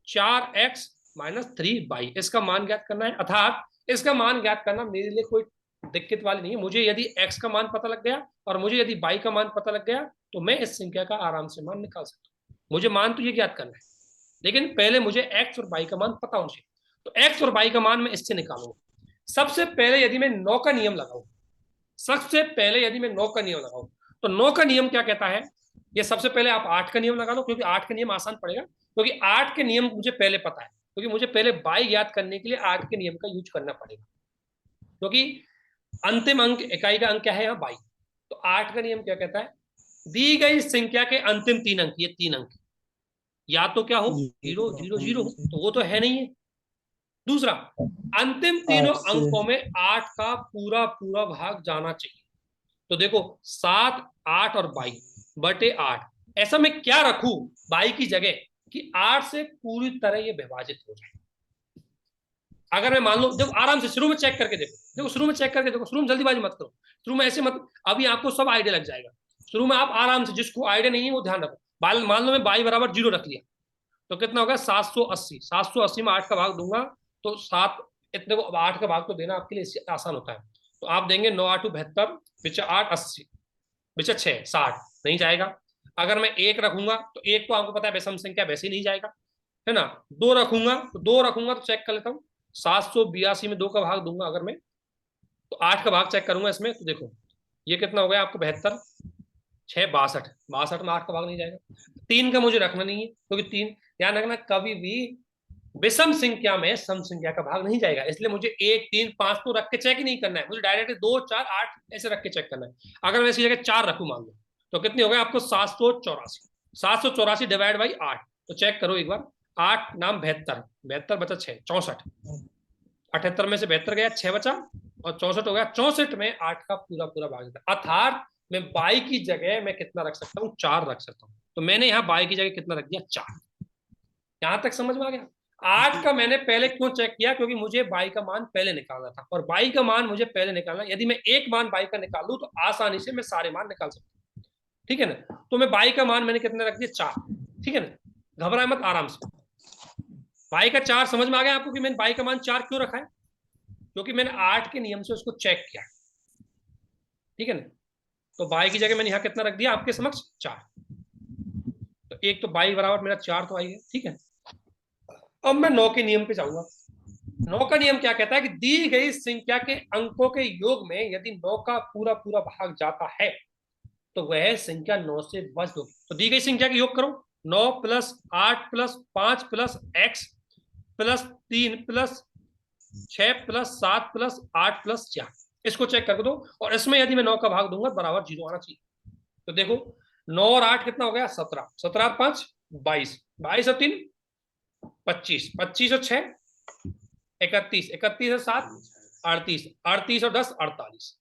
4x माइनस 3y, इसका मान ज्ञात करना है। अर्थात इसका मान ज्ञात करना मेरे लिए कोई दिक्कत वाली नहीं है। मुझे यदि x का मान पता लग गया और मुझे यदि y का मान पता लग गया तो मैं इस संख्या का आराम से मान निकाल सकता हूँ। मुझे मान तो ये ज्ञात करना है, लेकिन पहले मुझे एक्स और वाई का मान पता होना चाहिए। तो एक्स और वाई का मान मैं इससे निकालूंगा। सबसे पहले यदि मैं 9 का नियम लगाऊं, सबसे पहले यदि मैं 9 का नियम लगाऊं, तो 9 का नियम क्या कहता है? ये सबसे पहले आप 8 का नियम लगा लो, क्योंकि 8 का नियम आसान पड़ेगा, क्योंकि 8 के नियम मुझे पहले पता है, क्योंकि मुझे पहले बाई ज्ञात करने के लिए 8 के नियम का यूज करना पड़ेगा, क्योंकि अंतिम अंक इकाई का अंक क्या है यहाँ? बाई। तो 8 का नियम क्या कहता है? दी गई संख्या के अंतिम 3 अंक, ये 3 अंक या तो क्या हो, 0 0 0 हो, तो वो तो है नहीं है। दूसरा, अंतिम तीनों 8 से अंकों में 8 का पूरा पूरा भाग जाना चाहिए। तो देखो 7 8 और 22/8, ऐसा मैं क्या रखूं बाई की जगह कि 8 से पूरी तरह ये विभाजित हो जाए। अगर मैं मान लो, देखो आराम से शुरू में चेक करके देखो, देखो शुरू में चेक करके देखो, शुरू में जल्दीबाजी मत करो, शुरू में ऐसे मत, अभी आपको सब आइडिया लग जाएगा। शुरू में आप आराम से, जिसको आइडिया नहीं है वो ध्यान रखो। मान लो मैं बाई बराबर 0 रख लिया, तो कितना होगा? 780। 780 में 8 का भाग दूंगा तो 7, इतने को 8 का भाग तो देना आपके लिए आसान होता है। तो आप देंगे 9 8 72, बिचा 8 80, बिचा 6 60, नहीं जाएगा। अगर मैं 1 रखूंगा तो 1 तो आपको पता है विषम संख्या, वैसे ही नहीं जाएगा, है ना। 2 रखूंगा तो 2 रखूंगा तो चेक कर लेता हूँ, 782 में 2 का भाग दूंगा अगर मैं, तो 8 का भाग चेक करूंगा इसमें, तो देखो ये कितना हो गया आपको? 72 6 62, 62 में 8 का भाग नहीं जाएगा। 3 का मुझे रखना नहीं है, क्योंकि 3, ध्यान रखना, कभी भी विषम संख्या में सम संख्या का भाग नहीं जाएगा, इसलिए मुझे 1 3 5 तो रख के चेक ही नहीं करना है, मुझे डायरेक्ट 2 4 8 ऐसे रख के चेक करना है। अगर मैं इसी जगह 4 रखू मान लो, तो कितनी हो गया आपको? 784। 784 डिवाइड बाई 8, तो चेक करो एक बार, 8 नाम 72, 72 बचा 6 64, 78 में से 72 गया, 6 बचा और 64 हो गया। 64 में 8 का पूरा पूरा भाग देता, अर्थात मैं बाई की जगह मैं कितना रख सकता हूँ? 4 रख सकता हूँ। तो मैंने यहाँ बाई की जगह कितना रख दिया? 4। यहां तक समझ में आ गया? 8 का मैंने पहले क्यों चेक किया? क्योंकि मुझे बाई का मान पहले निकालना था, और बाई का मान मुझे पहले निकालना, यदि मैं एक मान बाई का निकाल लूं तो आसानी से मैं सारे मान निकाल सकता हूँ, ठीक है ना। तो मैं बाई का मान मैंने कितना रख दिया? 4, ठीक है ना। घबराए मत, आराम से। बाई का 4 समझ में आ गया आपको कि मैंने बाई का मान 4 क्यों रखा है? क्योंकि मैंने 8 के नियम से उसको चेक किया, ठीक है ना। तो बाई की जगह मैंने यहाँ कितना रख दिया आपके समक्ष? 4। तो एक तो बाई बराबर मेरा 4 तो आई है, ठीक है। अब मैं 9 के नियम पे जाऊंगा। 9 का नियम क्या कहता है कि दी गई संख्या के अंकों के योग में यदि 9 का पूरा पूरा भाग जाता है तो वह संख्या 9 से वज्र होगी। तो दी गई संख्या के योग करो, 9 plus 8 plus 5 plus x plus 3 plus 6 plus 7 plus 8 plus 4, इसको चेक कर दो, और इसमें यदि मैं 9 का भाग दूंगा बराबर 0 आना चाहिए। तो देखो 9 और 8 कितना हो गया? 17, 17 और 5 22, 22 और 3 25, 25 और 6 31, 31 और 7 38, 38 और 10 48,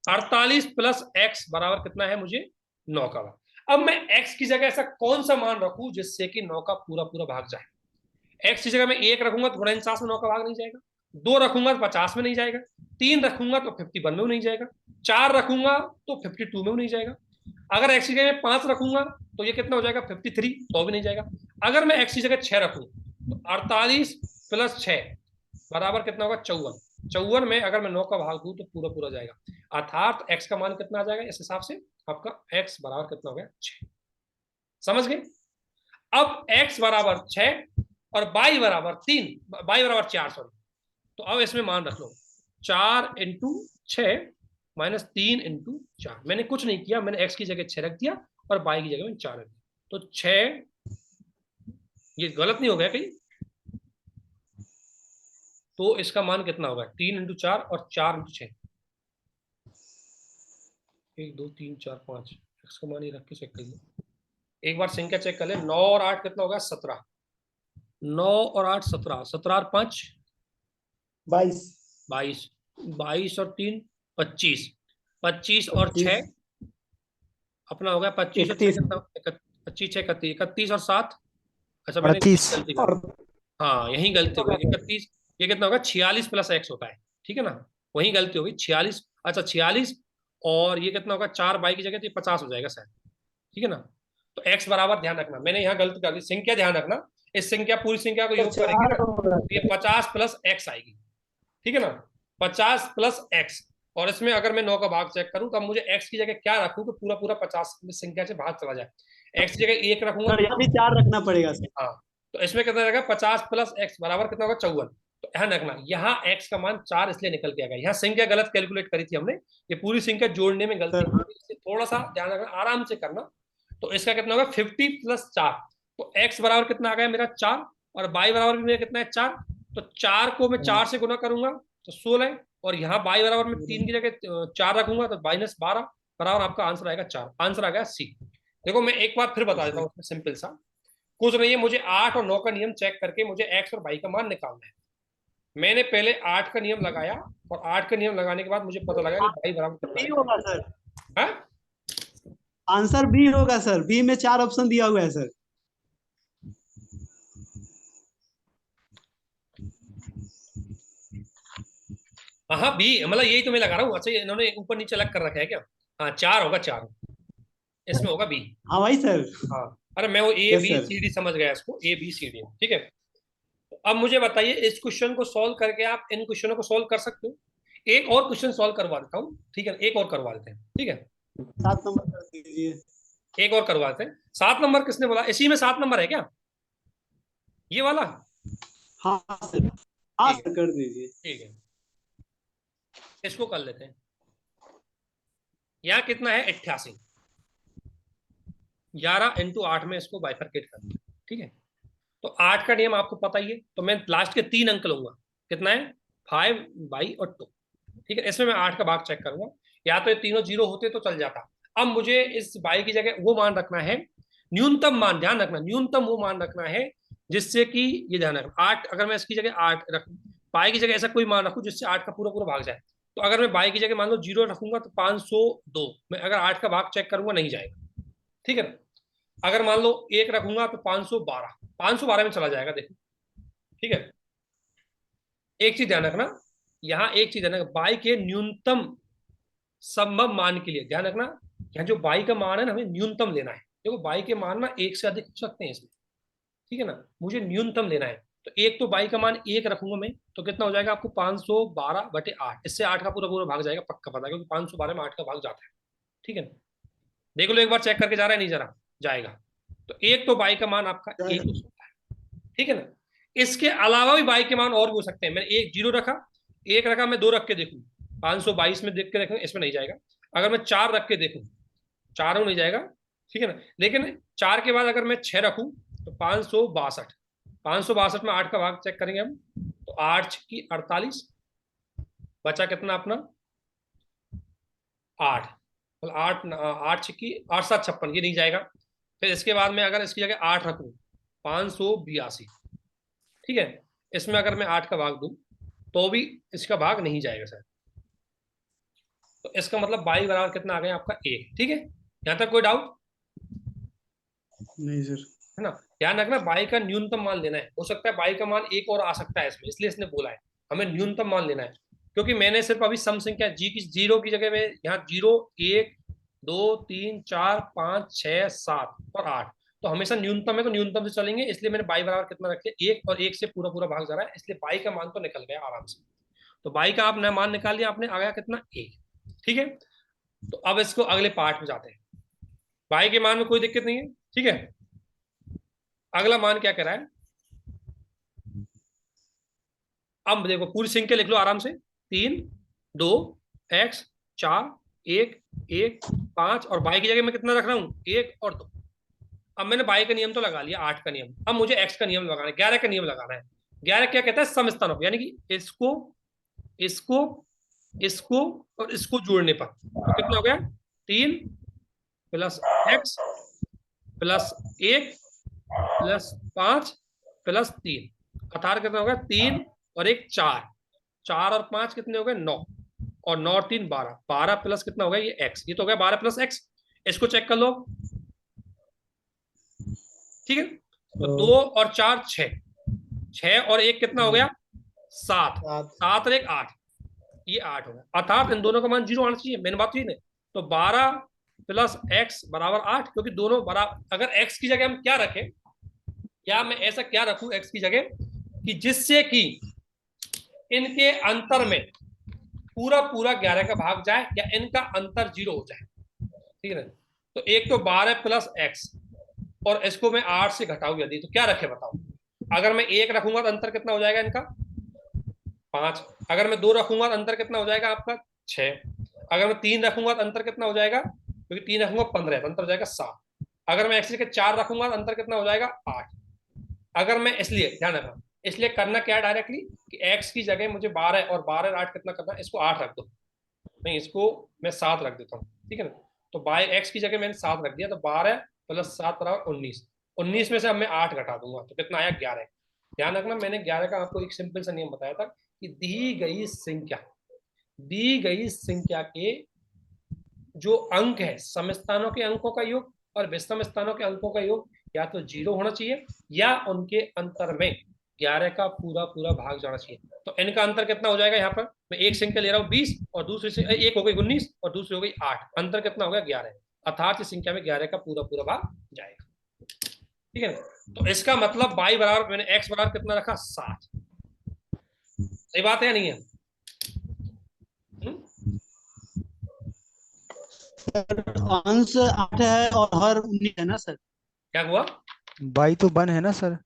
48 प्लस एक्स बराबर कितना है मुझे? 9 का भाग। अब मैं एक्स की जगह ऐसा कौन सा मान रखूं जिससे कि 9 का पूरा पूरा भाग जाए? एक्स की जगह मैं 1 रखूंगा तो 49 में 9 का भाग नहीं जाएगा, 2 रखूंगा तो 50 में नहीं जाएगा, 3 रखूंगा तो 51 में नहीं जाएगा, 4 रखूंगा तो 52 में नहीं जाएगा। अगर एक्स की जगह 5 रखूंगा तो ये कितना हो जाएगा? 53, तो भी नहीं जाएगा। अगर मैं एक्स की जगह 6 रखूं तो 48 प्लस 6 बराबर कितना होगा? 54। 54 में अगर मैं 9 का भाग दूं तो पूरा पूरा जाएगा, अर्थात एक्स का मान कितना आ जाएगा इस हिसाब से? आपका एक्स बराबर कितना हो गया? 6। समझ गए? अब एक्स बराबर 6 और बाई बराबर 3, बाई बराबर 4 सॉरी। तो अब इसमें मान रख लो 4 इंटू 6 माइनस 3 इंटू 4। मैंने कुछ नहीं किया, मैंने एक्स की जगह 6 रख दिया और बाई की जगह में 4 रख दिया। तो 6, ये गलत नहीं हो गया कहीं? तो इसका मान कितना होगा? 3 इंटू 4 और 4 इंटू 6, 1 2 3 4 5, एक्स का मान ही रख के चेक कर लो एक बार, संख्या चेक कर ले। 9 और 8 कितना होगा? 17, 9 और 8 17, 17 और 5 22 22, 22 और 3 25, 25 और 6 अपना हो गया 25 और 6 31 कितना? 25 6 31, 31 और 7, अच्छा मैंने 38 गलती कर और दी, हाँ यही गलती हो गई। 31, ये कितना होगा? 46 प्लस एक्स होता है, ठीक है ना। वही गलती होगी 46, अच्छा 46, और ये कितना होगा? 4 बाई की जगह तो ये 50 हो जाएगा शायद, ठीक है ना। तो एक्स बराबर, ध्यान रखना मैंने यहाँ गलती कर दी, संख्या ध्यान रखना, इस संख्या पूरी संख्या को योग करेंगे ना तो ये 50 प्लस एक्स आएगी, ठीक है ना। 50 प्लस एक्स, और इसमें अगर मैं 9 का भाग चेक करूं तो अब मुझे एक्स की जगह क्या रखूं कि पूरा पूरा 50 संख्या से भाग चला जाए? एक्स की जगह 1 रखूंगा सर यहाँ भी 4 रखना पड़ेगा सर। हाँ, तो इसमें कितना रहेगा, 50 प्लस एक्स बराबर कितना होगा, 54। तो ध्यान रखना यहाँ एक्स का मान 4 इसलिए निकल के आएगा, यहाँ संख्या गलत कैलकुलेट करी थी हमने, ये पूरी संख्या जोड़ने में गलती सर है, थोड़ा सा ध्यान रखना, आराम से करना। तो इसका कितना होगा 50 प्लस 4, तो एक्स बराबर कितना आ गया मेरा 4, और वाई बराबर भी मेरा कितना है 4, तो 4 को मैं 4 से गुना करूंगा तो 16, और यहाँ वाई बराबर में 3 की जगह 4 रखूंगा तो -12 बराबर आपका आंसर आएगा 4, आंसर आ गया सी। देखो मैं एक बार फिर बता देता हूँ, उसमें सिंपल सा कुछ नहीं है, मुझे 8 और 9 का नियम चेक करके मुझे एक्स और वाई का मान निकालना है। मैंने पहले 8 का नियम लगाया, और 8 का नियम लगाने के बाद मुझे पता लगा कि वाई बराबर कितना बी है। होगा सर, हाँ? आंसर बी होगा सर, बी में 4 ऑप्शन दिया हुआ है सर। हाँ बी, मतलब यही तो मैं लगा रहा हूँ। अच्छा, इन्होंने ऊपर नीचे अलग कर रखा है क्या? हाँ 4 होगा, 4 इसमें होगा बी। हाँ भाई सर। हाँ, अरे मैं वो A yes B sir. C D समझ गया, इसको ए बी सी डी, ठीक है। तो अब मुझे बताइए, इस क्वेश्चन को सॉल्व करके आप इन क्वेश्चनों को सॉल्व कर सकते हो। एक और क्वेश्चन सॉल्व करवा देता हूँ, ठीक है, एक और करवा देते हैं, ठीक है। 7 नंबर कर दीजिए। एक और करवा देते हैं। 7 नंबर किसने बोला, इसी में 7 नंबर है क्या, ये वाला? हाँ सर, हाँ ठीक है, सर कर दीजिए। ठीक है, इसको कर लेते हैं। यहाँ कितना है 88, 11 इंटू 8 में इसको बाइफरकेट कर दिया, ठीक है। तो 8 का नियम आपको पता ही है, तो मैं लास्ट के 3 अंक लूंगा, कितना है 5 बाई और 2, ठीक है। इसमें मैं 8 का भाग चेक करूंगा, या तो ये तीनों जीरो होते तो चल जाता। अब मुझे इस बाई की जगह वो मान रखना है, न्यूनतम मान, ध्यान रखना न्यूनतम वो मान रखना है जिससे कि, ये ध्यान रखना 8, अगर मैं इसकी जगह 8 रखूं, बाई की जगह ऐसा कोई मान रखूं जिससे 8 का पूरा पूरा भाग जाए। तो अगर मैं बाई की जगह मान लो 0 रखूंगा तो 502, मैं अगर 8 का भाग चेक करूंगा नहीं जाएगा, ठीक है ना। अगर मान लो 1 रखूंगा तो 512, 512 में चला जाएगा, देखो, ठीक है। एक चीज ध्यान रखना, यहाँ एक चीज ध्यान रखना, बाई के न्यूनतम संभव मान के लिए ध्यान रखना, यहाँ जो बाई का मान है ना, हमें न्यूनतम लेना है। देखो बाई के मान ना 1 से अधिक हो सकते हैं इसमें, ठीक है ना, मुझे न्यूनतम लेना है। तो एक तो बाई का मान 1 रखूंगा मैं, तो कितना हो जाएगा आपको 512/8, इससे 8 का पूरा पूरा भाग जाएगा, पक्का पता है, क्योंकि 512 में 8 का भाग जाता है, ठीक है ना। देख लो एक बार चेक करके, जा रहा है नहीं जा रहा, जाएगा। तो एक तो बाई का मान आपका 1 हो सकता है, ठीक है ना। इसके अलावा भी बाई के मान और भी हो सकते हैं, मैंने एक 0 रखा, 1 रखा, मैं 2 रख के देखूं 522 में देख के देखूं, इसमें नहीं जाएगा। अगर मैं 4 रख के देखूं, 4 में नहीं जाएगा, ठीक है ना। लेकिन 4 के बाद अगर मैं 6 रखूं तो 562, 562 में 8 का भाग चेक करेंगे हम, तो 8 की 48, बचा कितना अपना 8, मतलब 8 8 की 8 7 56, ये नहीं जाएगा। फिर इसके बाद में अगर इसकी जगह 8 रखूं 582, ठीक है, इसमें अगर मैं 8 का भाग दूं तो भी इसका भाग नहीं जाएगा सर। तो इसका मतलब बाई बराबर कितना आ गया आपका 1, ठीक है। यहां तक कोई डाउट नहीं सर। है ना। ध्यान रखना बाई का न्यूनतम मान लेना है, हो सकता है बाई का मान 1 और आ सकता है इसमें, इसलिए इसने बोला है हमें न्यूनतम मान लेना है। क्योंकि मैंने सिर्फ अभी सम संख्या जी की 0 की जगह में यहाँ 0 1 2 3 4 5 6 7 और 8, तो हमेशा न्यूनतम है तो न्यूनतम से चलेंगे, इसलिए मैंने बाई बराबर कितना रखे 1, और 1 से पूरा पूरा भाग जा रहा है, इसलिए बाई का मान तो निकल गया आराम से। तो बाई का आपने मान निकाल लिया आपने, आ गया कितना 1, ठीक है। तो अब इसको अगले पार्ट में जाते हैं। बाई के मान में कोई दिक्कत नहीं है, ठीक है। अगला मान क्या कह रहा है, अब देखो पूरी संख्या लिख लो आराम से, 3 2 x 4 1 1 5, और बाई की जगह मैं कितना रख रहा हूं 1 और 2। अब मैंने बाई का नियम तो लगा लिया, 8 का नियम, अब मुझे x का नियम लगाना है, 11 का नियम लगाना है। 11 क्या कहता है, सम स्थानों, यानी कि इसको इसको इसको और इसको जोड़ने पर, तो कितना हो गया 3 plus x plus 1 plus 5 plus 3, अठारह कितना हो गया 3 और 1 4, 4 और 5 कितने हो गए 9, और 9 और 3 12, 12 प्लस कितना हो गया ये x, ये तो हो गया 12 प्लस x। इसको चेक कर लो, ठीक है। तो 2 और 4 6, 6 और 1 कितना हो गया 7, 7 और 1 8, ये 8 हो गया, अर्थात इन दोनों का मान 0 आना चाहिए, मैंने बात की ना। तो 12 प्लस x बराबर 8, क्योंकि दोनों बराबर, अगर x की जगह हम क्या रखें, या मैं ऐसा क्या रखूं x की जगह कि जिससे कि इनके अंतर में पूरा पूरा 11 का भाग जाए, या इनका अंतर 0 हो जाए, ठीक है ना। तो एक तो 12 प्लस x, और इसको मैं 8 से घटाऊं यदि, तो क्या रखे बताओ? अगर मैं 1 रखूंगा तो अंतर कितना हो जाएगा इनका? 5। अगर मैं 2 रखूंगा तो अंतर कितना हो जाएगा आपका? 6। अगर मैं 3 रखूंगा तो अंतर कितना हो जाएगा? क्योंकि 3 रखूंगा 15, तो अंतर हो जाएगा 7। अगर मैं एक्स के 4 रखूंगा तो अंतर कितना हो जाएगा? 8। अगर मैं, इसलिए ध्यान रखना, इसलिए करना क्या है डायरेक्टली कि एक्स की जगह मुझे 12 और 12 और 8 कितना करना है, इसको 8 रख दो, नहीं इसको मैं 7 रख देता हूँ, ठीक है ना। तो बाय एक्स की जगह मैंने 7 रख दिया, तो 12 प्लस 7 बराबर 19। 19 में से अब मैं 8 घटा दूंगा तो कितना आया? 11। ध्यान रखना, मैंने 11 का आपको एक सिंपल सा नियम बताया था कि दी गई संख्या के जो अंक है, सम स्थानों के अंकों का योग और विषम स्थानों के अंकों का योग या तो 0 होना चाहिए या उनके अंतर में 11 का पूरा पूरा भाग जाना चाहिए। तो इनका अंतर कितना हो जाएगा? यहाँ पर मैं एक संख्या ले रहा हूँ 20 और दूसरी से एक हो गई 19 और दूसरी हो गई 8, अंतर कितना हो गया? 11। अर्थात इस संख्या में 11 का पूरा पूरा भाग जाएगा, ठीक है ना। तो इसका मतलब y बराबर, मैंने x बराबर कितना रखा? 7। सही बात है या नहीं है? अंश 8 है और हर 19 है ना सर? क्या हुआ? बाई तो 1 है ना सर?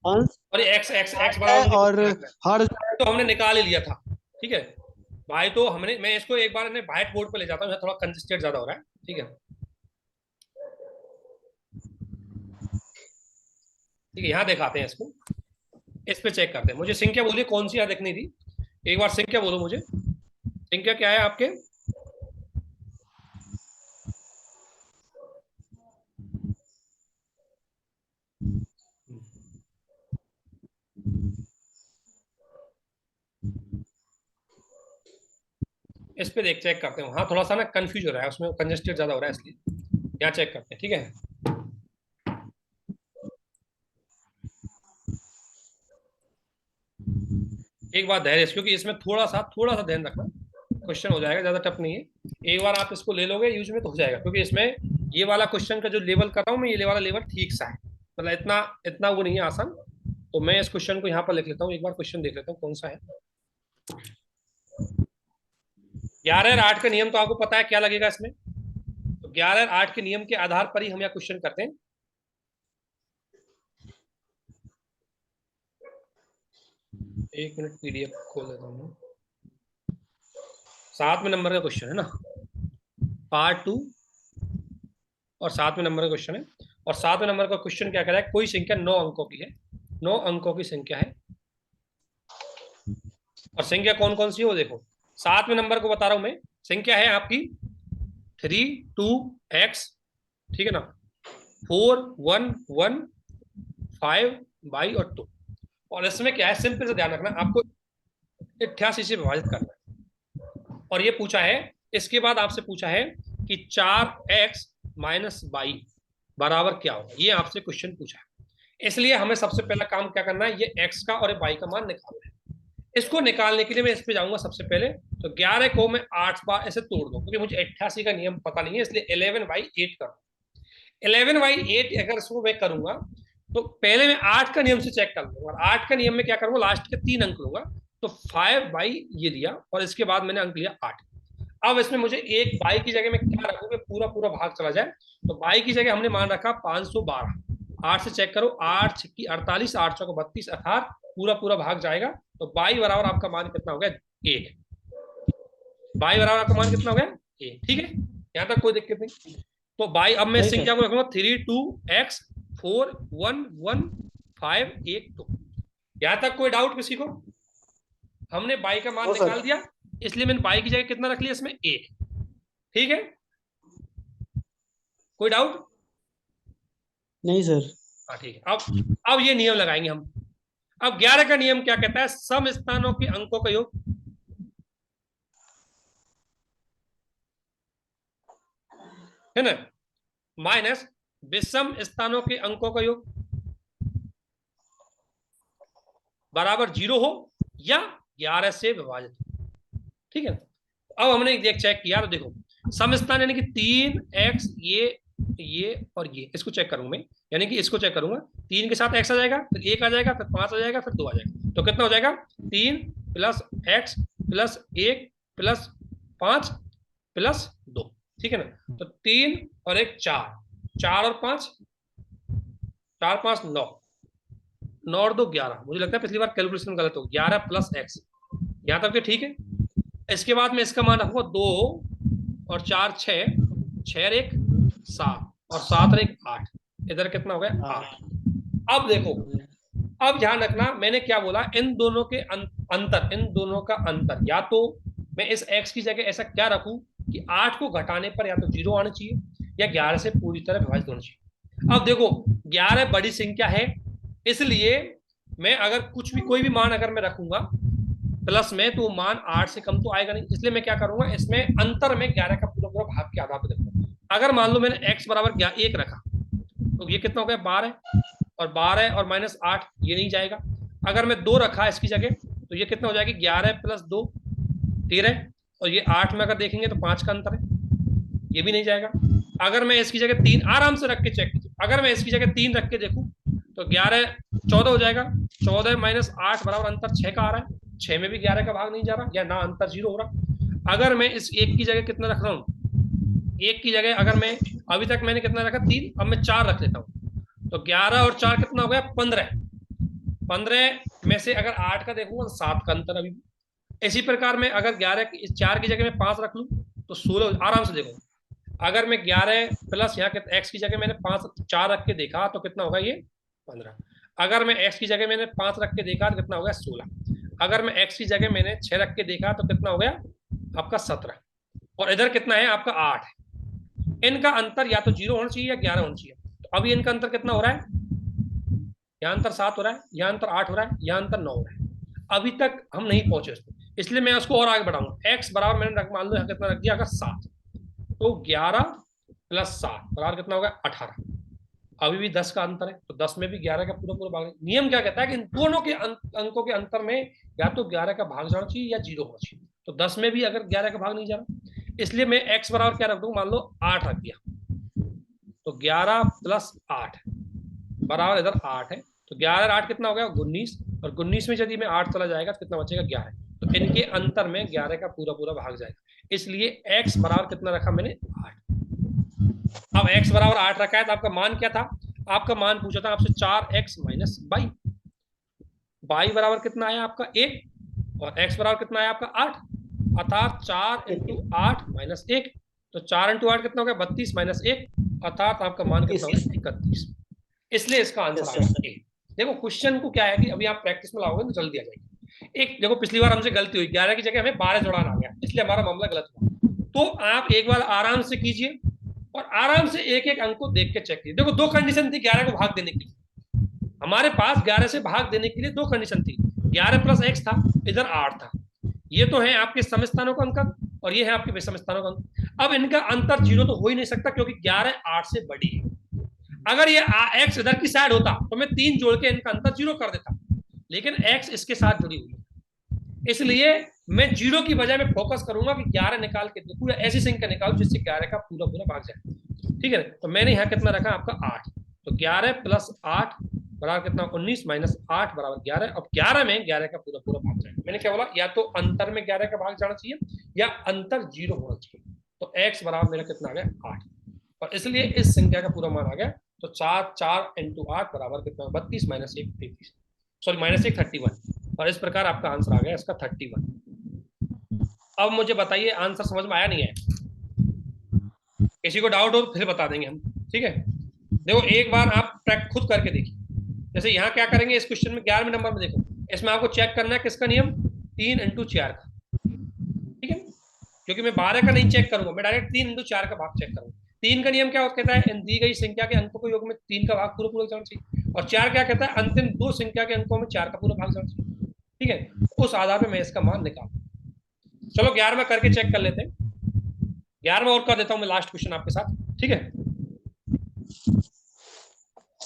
अंश और x x x 8 बराबर है मुझे और हर तो हमने निकाल ही लिया था, ठीक है भाई। तो हमने, मैं इसको एक बार व्हाइट बोर्ड पे ले जाता हूँ, थोड़ा कंजेस्टेड ज्यादा हो रहा है, ठीक है ठीक है। यहाँ दिखाते हैं इसको, इस पे चेक करते हैं। मुझे संख्या बोलिए कौन सी यहाँ देखनी थी, एक बार संख्या बोलो मुझे। संख्या क्या है आपके? इस पे देख चेक करते हैं। हाँ थोड़ा सा ना कंफ्यूज हो रहा है, उसमें कंजेस्टेड ज्यादा हो रहा है, इसलिए यहाँ चेक करते हैं, ठीक है। एक बार धैर्य, क्योंकि इसमें थोड़ा सा ध्यान रखना, क्वेश्चन हो जाएगा, ज्यादा टफ नहीं है। एक बार आप इसको ले लोगे यूज में तो हो जाएगा, क्योंकि इसमें ये वाला क्वेश्चन का जो लेवल कर रहा हूँ मैं, ये वाला लेवल ठीक सा है, मतलब इतना इतना वो नहीं है आसान। तो मैं इस क्वेश्चन को यहाँ पर लिख लेता हूँ, एक बार क्वेश्चन देख लेता हूँ कौन सा है। 11 और 8 का नियम तो आपको पता है क्या लगेगा इसमें। तो 11 और 8 के नियम के आधार पर ही हम यह क्वेश्चन करते हैं। एक मिनट पीडीएफ खोल लेता हूँ। 7वें नंबर का क्वेश्चन है ना, पार्ट 2 और 7वें नंबर का क्वेश्चन है। और 7वें नंबर का क्वेश्चन क्या कह रहा है? कोई संख्या 9 अंकों की है, 9 अंकों की संख्या है, और संख्या कौन कौन सी है वो देखो। 7वें नंबर को बता रहा हूं मैं, संख्या है आपकी 3 2 x, ठीक है ना, 4 1 1 5 बाई और 2। और इसमें क्या है, सिंपल से ध्यान रखना, आपको 88 से विभाजित करना है। और ये पूछा है, इसके बाद आपसे पूछा है कि 4x माइनस बाई बराबर क्या होगा, ये आपसे क्वेश्चन पूछा है। इसलिए हमें सबसे पहला काम क्या करना है, ये x का और ये y का मान निकालना है। इसको निकालने के लिए मैं इस पे जाऊंगा सबसे पहले। तो 11 को मैं 8 बार ऐसे तोड़ दूं, क्योंकि मुझे 88 का नियम पता नहीं है, इसलिए 11/8 कर दूं। 11/8 अगर इसको मैं करूंगा तो पहले मैं 8 का नियम से चेक कर लूंगा, और 8 का नियम में क्या करूंगा, लास्ट के 3 अंक लूंगा। तो 5 बाई ये लिया, और इसके बाद मैंने अंक लिया 8। अब इसमें मुझे एक बाई की जगह में क्या रखूंगा, पूरा पूरा भाग चला जाए। तो बाई की जगह हमने मान रखा 512। 8 से चेक करो, 8 6 48, 8 चौको 32, अर्थात पूरा पूरा भाग जाएगा। तो बाई बराबर आपका मान कितना हो गया? 1। बाई बराबर आपका मान कितना हो गया? 1, ठीक है, यहाँ तक कोई दिक्कत नहीं। तो बाई, अब मैं नहीं संख्या सर। को रखूंगा 3 2 x 4 1 1 5 1 2। यहाँ तक कोई डाउट किसी को? हमने बाई का मान नो सर। निकाल दिया, इसलिए मैंने बाई की जगह कितना रख लिया इसमें? 1, ठीक है। कोई डाउट? नहीं सर। हाँ ठीक है। अब ये नियम लगाएंगे हम। अब 11 का नियम क्या कहता है? सम स्थानों के अंकों का योग, है ना, माइनस विषम स्थानों के अंकों का योग बराबर 0 हो या 11 से विभाजित, ठीक है। अब हमने देख चेक किया, तो देखो सम स्थान यानी कि 3x, ये और ये, इसको चेक करूंगा मैं, यानी कि इसको चेक करूंगा। 3 के साथ x आ जाएगा, फिर 1 आ जाएगा, फिर 5 आ जाएगा, फिर 2 आ जाएगा। तो कितना हो जाएगा? 3 plus x plus 1 plus 5 plus 2, ठीक है ना। तो 3 और 1 4, 4 और 5 4 5 9, 9 और 2 11। मुझे लगता है पिछली बार कैलकुलेशन गलत हो, 11 प्लस एक्स, यहाँ तक के ठीक है। इसके बाद मैं इसका मान रखूंगा 2 और 4 6, 6 और 1 7 और 7 और 1 8, इधर कितना हो गया 8। अब देखो, अब ध्यान रखना मैंने क्या बोला, इन दोनों के अंतर, इन दोनों का अंतर, या तो मैं इस x की जगह ऐसा क्या रखूं कि 8 को घटाने पर या तो 0 आना चाहिए या 11 से पूरी तरह विभाजित होना चाहिए। अब देखो 11 बड़ी संख्या है, इसलिए मैं अगर कुछ भी कोई भी मान अगर मैं रखूंगा प्लस में, तो मान 8 से कम तो आएगा नहीं, इसलिए मैं क्या करूंगा, इसमें अंतर में 11 का पूरा पूरा भाग के आधार पर देखूंगा। अगर मान लो मैंने x बराबर 1 रखा, तो ये कितना हो गया 12, और 12 और माइनस 8 ये नहीं जाएगा। अगर मैं 2 रखा इसकी जगह, तो ये कितना हो जाएगी 11 प्लस 2 13, और ये 8 में अगर देखेंगे तो 5 का अंतर है, ये भी नहीं जाएगा। अगर मैं इसकी जगह 3 आराम से रख के चेक कीजिए, अगर मैं इसकी जगह 3 रख के देखूं तो 11 14 हो जाएगा, 14 माइनस 8 बराबर अंतर 6 का आ रहा है, 6 में भी 11 का भाग नहीं जा रहा, या ना अंतर 0 हो रहा। अगर मैं इस 1 की जगह कितना रख रहा हूँ, 1 की जगह अगर मैं अभी तक मैंने कितना रखा 3, अब मैं 4 रख लेता हूँ, तो 11 और 4 कितना हो गया 15, 15 में से अगर 8 का देखूंगा तो 7 का अंतर अभी। इसी प्रकार में अगर 11 इस 4 की जगह मैं 5 रख लूं तो 16, आराम से देखो। अगर मैं 11 प्लस यहाँ के x की जगह मैंने 5 4 रख के देखा तो कितना होगा ये 15। अगर मैं x की जगह मैंने 5 रख के देखा तो कितना हो गया 16। अगर मैं x की जगह मैंने 6 रख के देखा तो कितना हो गया आपका 17, और इधर कितना है आपका 8 है। इनका अंतर या तो 0 होना चाहिए या 11 होना चाहिए। तो अभी इनका अंतर कितना हो रहा है, यहाँ अंतर 7 हो रहा है, यहाँ अंतर 8 हो रहा है, यहाँ अंतर 9 हो रहा है। अभी तक हम नहीं पहुंचे उसको, इसलिए मैं उसको और आगे बढ़ाऊंगा। x बराबर मैंने मान लो यहाँ कितना रख दिया, अगर 7, तो 11 प्लस 7 बराबर कितना होगा 18। अभी भी 10 का अंतर है, तो 10 में भी 11 का पूरा पूरा भाग। नियम क्या कहता है कि इन दोनों के अंकों के अंतर में या तो 11 का भाग जाना चाहिए या 0 होना चाहिए। तो 10 में भी अगर 11 का भाग नहीं जा रहा, इसलिए मैं x बराबर क्या रख दूंगा, मान लो 8 रख दिया, तो 11 प्लस 8 बराबर इधर 8 है, तो 11 और 8 कितना हो गया 19, और 19 में यदि मैं 8 चला जाएगा तो कितना बचेगा 11, तो इनके अंतर में 11 का पूरा पूरा भाग जाएगा। इसलिए x बराबर कितना रखा मैंने 8। अब x बराबर 8 रखा है, तो आपका मान क्या था, आपका मान पूछा था आपसे 4x माइनस y, y बराबर कितना आया आपका 1, और x बराबर कितना आया आपका 8, अर्थात 4 इंटू 8 माइनस 1, तो 4 इंटू 8 कितना हो गया 32 माइनस 1, अर्थात आपका मान कितना हो गया 31। इसलिए इसका आंसर आ गया ए। देखो क्वेश्चन को क्या है कि अभी आप प्रैक्टिस में लाओगे तो जल्दी आ जाएगी। एक देखो पिछली बार हमसे गलती हुई, 11 की जगह हमें 12 जोड़ाना आ गया, इसलिए हमारा मामला गलत हुआ। तो आप एक बार आराम से कीजिए और आराम से एक एक अंक को देख के चेक कीजिए। देखो 2 कंडीशन थी 11 को भाग देने के लिए, हमारे पास 11 से भाग देने के लिए 2 कंडीशन थी, 11 प्लस x था, इधर 8 था। ये तो है आपके सम स्थानों का अंक और ये है आपके विषम स्थानों का अंक। अब इनका अंतर 0 तो हो ही नहीं सकता, क्योंकि 11 8 से बड़ी है। अगर ये x इधर की साइड होता तो मैं 3 जोड़ के इनका अंतर 0 कर देता, लेकिन x इसके साथ जुड़ी हुई है, इसलिए मैं 0 की बजाय मैं फोकस करूंगा कि 11 निकाल के देखूं या ऐसी संख्या निकालूं जिससे 11 का पूरा पूरा भाग जाए। ठीक है, तो मैंने यहाँ कितना रखा आपका 8, तो 11 प्लस 8 बराबर कितना 19 माइनस 8 बराबर 11। अब 11 में 11 का पूरा पूरा भाग जाए। मैंने क्या बोला, या तो अंतर में 11 का भाग जाना चाहिए या अंतर 0 होना चाहिए। तो x बराबर मेरा कितना आ गया 8, और इसलिए इस संख्या का पूरा मान आ गया। तो 4 इंटू 8 बराबर कितना 32 माइनस 1 33, सॉरी माइनस 1 31, और इस प्रकार आपका आंसर आ गया इसका 31। अब मुझे बताइए आंसर समझ में आया नहीं है, किसी को डाउट हो तो फिर बता देंगे हम। ठीक है, देखो एक बार आप खुद करके देखिए। जैसे यहाँ क्या करेंगे इस क्वेश्चन में 11वें नंबर में, देखो इसमें आपको चेक करना है किसका नियम, 3 इंटू 4 का। ठीक है, क्योंकि मैं 12 का नहीं चेक करूंगा, मैं डायरेक्ट 3 इंटू 4 का भाग चेक करूंगा। 3 का नियम क्या कहता है, इन दी गई संख्या के अंकों को योग में 3 का भाग पूरा पूरा जाना चाहिए, और 4 क्या कहता है, अंतिम 2 संख्या के अंकों में 4 का पूरा भाग जाना चाहिए। ठीक है, उस आधार पर मैं इसका मान निकालूंगा। चलो 11वां करके चेक कर लेते हैं, 11वां और कर देता हूं मैं लास्ट क्वेश्चन आपके साथ। ठीक है,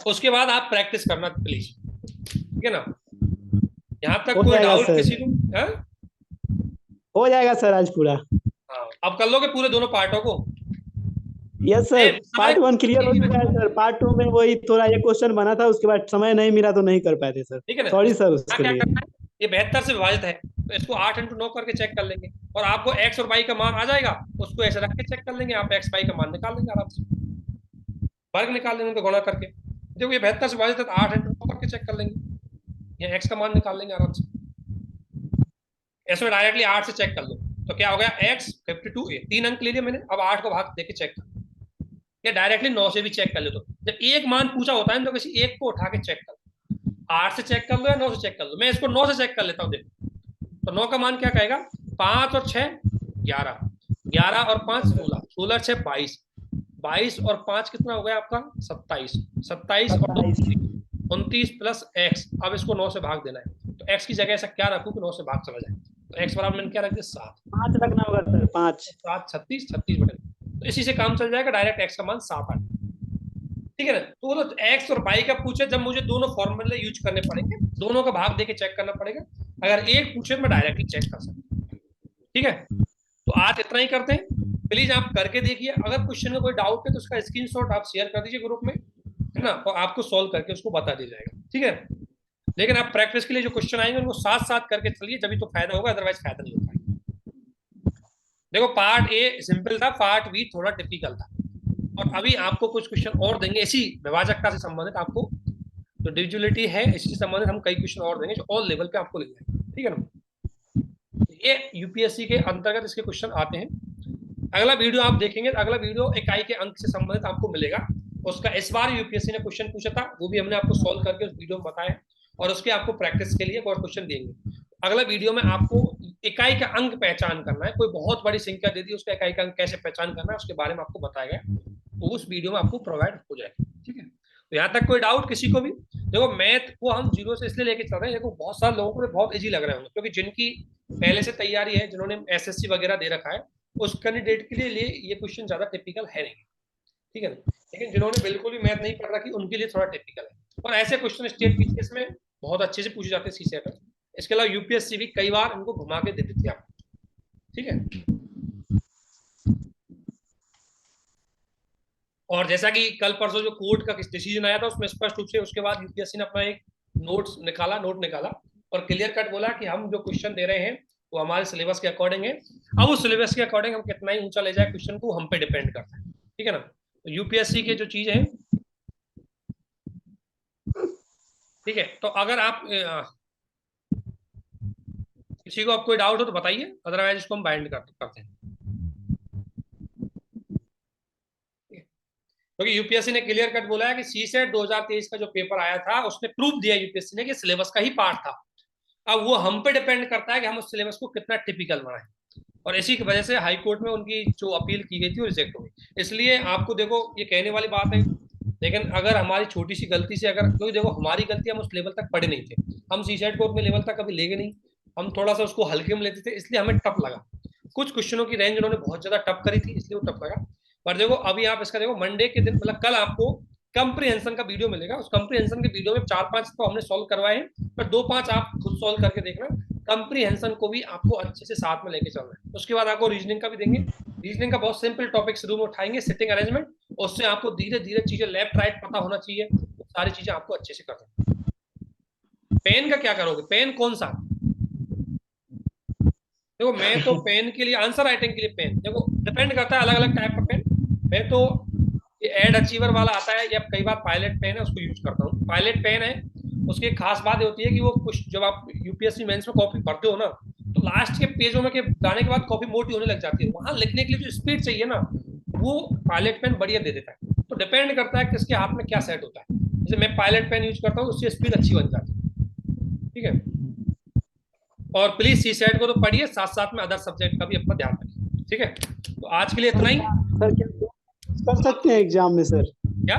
उसके बाद आप प्रैक्टिस करना प्लीज। ठीक है ना, यहाँ तक कोई डाउट किसी को? हो जाएगा सर आज पूरा। हाँ, अब कर लोगे पूरे दोनों पार्टों को? यस सर, पार्ट 1 क्लियर हो चुका है सर, पार्ट 2 में वही थोड़ा ये क्वेश्चन बना था, उसके बाद समय नहीं मिला तो नहीं कर पाए थे सर। ठीक है ना, सॉरी सर उसके लिए। ये 72 से विभाजित है, तो इसको 8 इंटू 9 करके चेक कर लेंगे, और आपको x और y का मान आ जाएगा, उसको ऐसे रख के चेक कर लेंगे, आप x y का मान निकाल लेंगे आराम से, वर्ग निकाल लेंगे उनको गुणा करके। देखो ये 72 से 22 तक 8 एंटर करके चेक कर लेंगे, या एक्स का मान निकाल लेंगे आराम से। इसमें डायरेक्टली 8 से चेक कर लो, तो क्या हो गया x 52a, 3 अंक ले लिए मैंने, अब 8 को भाग देके चेक कर, या डायरेक्टली 9 से भी चेक कर लो। तो जब एक मान पूछा होता है तो किसी एक को उठा के चेक कर लो, 8 से चेक कर लो या 9 से चेक कर लो। मैं इसको 9 से चेक कर लेता हूँ, देखो तो 9 का मान क्या कहेगा, 5 और 6 11, 11 और 5 16, 16 6 22, 22 और 5 कितना हो गया आपका 27, 27 और 2 29 प्लस x। अब इसको 9 से भाग देना है, तो x की जगह ऐसा क्या रखूं कि 9 से भाग चला जाए, तो x बराबर मैंने क्या रख दिया 7, 5 रखना होगा सर, 5। 7 36, 36 बटे, तो इसी से काम चल जाएगा, डायरेक्ट x का मान 7 आ, ठीक है ना। तो वो तो x और y का पूछे जब मुझे दोनों फॉर्मूले यूज करने पड़ेंगे, दोनों का भाग देके चेक करना पड़ेगा। अगर एक पूछे तो मैं डायरेक्टली चेक कर सकता हूँ, ठीक है। तो आज इतना ही करते हैं, प्लीज आप करके देखिए। अगर क्वेश्चन में कोई डाउट है तो उसका स्क्रीनशॉट आप शेयर कर दीजिए ग्रुप में, है ना, और आपको सॉल्व करके उसको बता दिया जाएगा, ठीक है। लेकिन आप प्रैक्टिस के लिए जो क्वेश्चन आएंगे उनको साथ साथ करके चलिए, जब तो फायदा होगा, अदरवाइज फायदा नहीं होगा। देखो पार्ट ए सिंपल था, पार्ट बी थोड़ा टिपिकल था, और अभी आपको कुछ क्वेश्चन और देंगे इसी विभाजकता से संबंधित। आपको जो डिविजिबिलिटी है इसी से संबंधित हम कई क्वेश्चन और देंगे जो ऑल लेवल पे आपको लग जाएंगे, ठीक है ना। ये यूपीएससी के अंतर्गत इसके क्वेश्चन आते हैं। अगला वीडियो आप देखेंगे, अगला वीडियो इकाई के अंक से संबंधित आपको मिलेगा, उसका इस बार यूपीएससी ने क्वेश्चन पूछा था, वो भी हमने आपको सॉल्व करके उस वीडियो में बताया, और उसके आपको प्रैक्टिस के लिए और क्वेश्चन देंगे। अगला वीडियो में आपको इकाई का अंक पहचान करना है, कोई बहुत बड़ी संख्या दे दी उसका इकाई का अंक कैसे पहचान करना है उसके बारे में आपको बताया गया, तो उस वीडियो में आपको प्रोवाइड हो जाएगा, ठीक है। तो यहाँ तक कोई डाउट किसी को भी? देखो मैथ को हम 0 से इसलिए लेके चल रहे हैं, देखो बहुत सारे लोगों को बहुत इजी लग रहा है, क्योंकि जिनकी पहले से तैयारी है, जिन्होंने एसएससी वगैरह दे रखा है, उस कैंडिडेट के लिए ये क्वेश्चन ज्यादा टिपिकल है नहीं, ठीक है ना। लेकिन जिन्होंने बिल्कुल भी मैथ नहीं पढ़ रखी उनके लिए थोड़ा टिपिकल है, और ऐसे क्वेश्चन स्टेट पीसीएस में बहुत अच्छे से पूछे जाते हैं सीसेट में। इसके अलावा यूपीएससी भी कई बार इनको घुमा के दे देती है आपको, ठीक है। और जैसा कि कल परसों जो कोर्ट का डिसीजन आया था उसमें स्पष्ट रूप से उसके बाद यूपीएससी ने अपना एक नोट निकाला और क्लियर कट बोला कि हम जो क्वेश्चन दे रहे हैं वो हमारे सिलेबस के अकॉर्डिंग है। अब उस सिलेबस के अकॉर्डिंग हम कितना ही ऊंचा ले जाए क्वेश्चन को, हम पे डिपेंड करता है, ठीक है ना। तो यूपीएससी के जो चीज है, ठीक है। तो अगर आप किसी को आप कोई डाउट हो तो बताइए, अदरवाइज इसको हम बाइंड करते हैं, क्योंकि तो यूपीएससी ने क्लियर कट बोला है कि सीसेट 2023 का जो पेपर आया था उसने प्रूफ दिया यूपीएससी ने कि सिलेबस का ही पार्ट था। अब वो हम पे डिपेंड करता है कि हम उस सिलेबस को कितना टिपिकल बनाएं, और इसी की वजह से हाई कोर्ट में उनकी जो अपील की गई थी वो रिजेक्ट हो गई। इसलिए आपको देखो ये कहने वाली बात है, लेकिन अगर हमारी छोटी सी गलती से अगर, क्योंकि देखो हमारी गलती, हम उस लेवल तक पढ़े नहीं थे, हम सीसेट को अपने लेवल तक कभी लेगे नहीं, हम थोड़ा सा उसको हल्के में लेते थे, इसलिए हमें टफ लगा। कुछ क्वेश्चनों की रेंज उन्होंने बहुत ज्यादा टफ करी थी, इसलिए वो टफ लगा। पर देखो अभी आप इसका देखो मंडे के दिन, मतलब कल आपको कंप्रीहेंशन का वीडियो मिलेगा, उस कंप्रीहेंशन के वीडियो में 4-5 तो हमने सॉल्व करवाए हैं, पर 2-5 आप खुद सॉल्व करके देखना। कंप्रीहेंशन को भी आपको अच्छे से साथ में लेके चलना है। उसके बाद आपको रीजनिंग का भी देंगे, रीजनिंग का बहुत सिंपल टॉपिक शुरू में उठाएंगे, सिटिंग अरेंजमेंट, उससे आपको धीरे धीरे चीजें लेफ्ट राइट पता होना चाहिए, सारी चीजें आपको अच्छे से करना। पेन का क्या करोगे, पेन कौन सा? देखो मैं तो पेन के लिए, आंसर राइटिंग के लिए पेन देखो डिपेंड करता है, अलग अलग टाइप का पेन। मैं तो ये एड अचीवर वाला आता है, या कई बार पायलट पेन है उसको यूज करता हूँ। पायलट पेन है, उसकी खास बात होती है कि वो कुछ जब आप यूपीएससी मेंस में कॉपी पढ़ते हो ना, तो लास्ट के पेजों में के जाने के बाद कॉपी मोटी होने लग जाती है, वहां लिखने के लिए जो स्पीड चाहिए ना, वो पायलट पेन बढ़िया दे देता है। तो डिपेंड करता है किसके हाथ में क्या सेट होता है। जैसे मैं पायलट पेन यूज करता हूँ, उससे स्पीड अच्छी बन जाती है, ठीक है। और प्लीज सी सेट को तो पढ़िए, साथ साथ में अदर सब्जेक्ट का भी अपना ध्यान रखिए, ठीक है। तो आज के लिए इतना ही। सर क्या कर सकते हैं एग्जाम में सर? क्या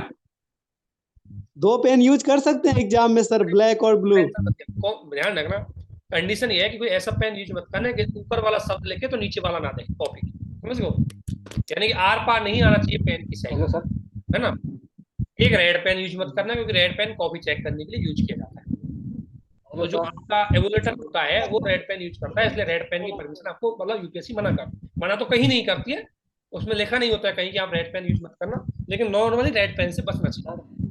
2 पेन यूज कर सकते हैं एग्जाम में सर, ब्लैक और ब्लू? ध्यान रखना, कंडीशन ये है कि कोई ऐसा पेन यूज मत करना कि ऊपर वाला शब्द लेके तो नीचे वाला ना देखे कॉपी, समझ गो। यानी कि आर पार नहीं आना चाहिए पेन की साइड, है ना। एक रेड पेन यूज मत करना, क्योंकि रेड पेन कॉपी चेक करने के लिए यूज किया जाता है। तो जो आपका एवोलेटर होता है वो रेड पेन यूज करता है, इसलिए रेड पेन की परमिशन आपको, मतलब यूपीएससी मना तो कहीं नहीं करती है, उसमें लिखा नहीं होता है कहीं कि आप रेड पेन यूज मत करना, लेकिन नॉर्मली रेड पेन से बचना चाहिए।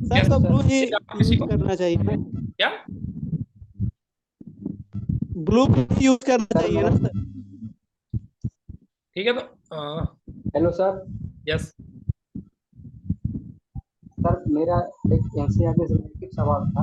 सर तो ब्लू ही किसी को करना चाहिए ना? क्या ब्लू यूज करना चाहिए ना सर? ठीक है। तो हेलो सर। यस सर मेरा एक एनसीईआरटी से रिलेटेड सवाल था।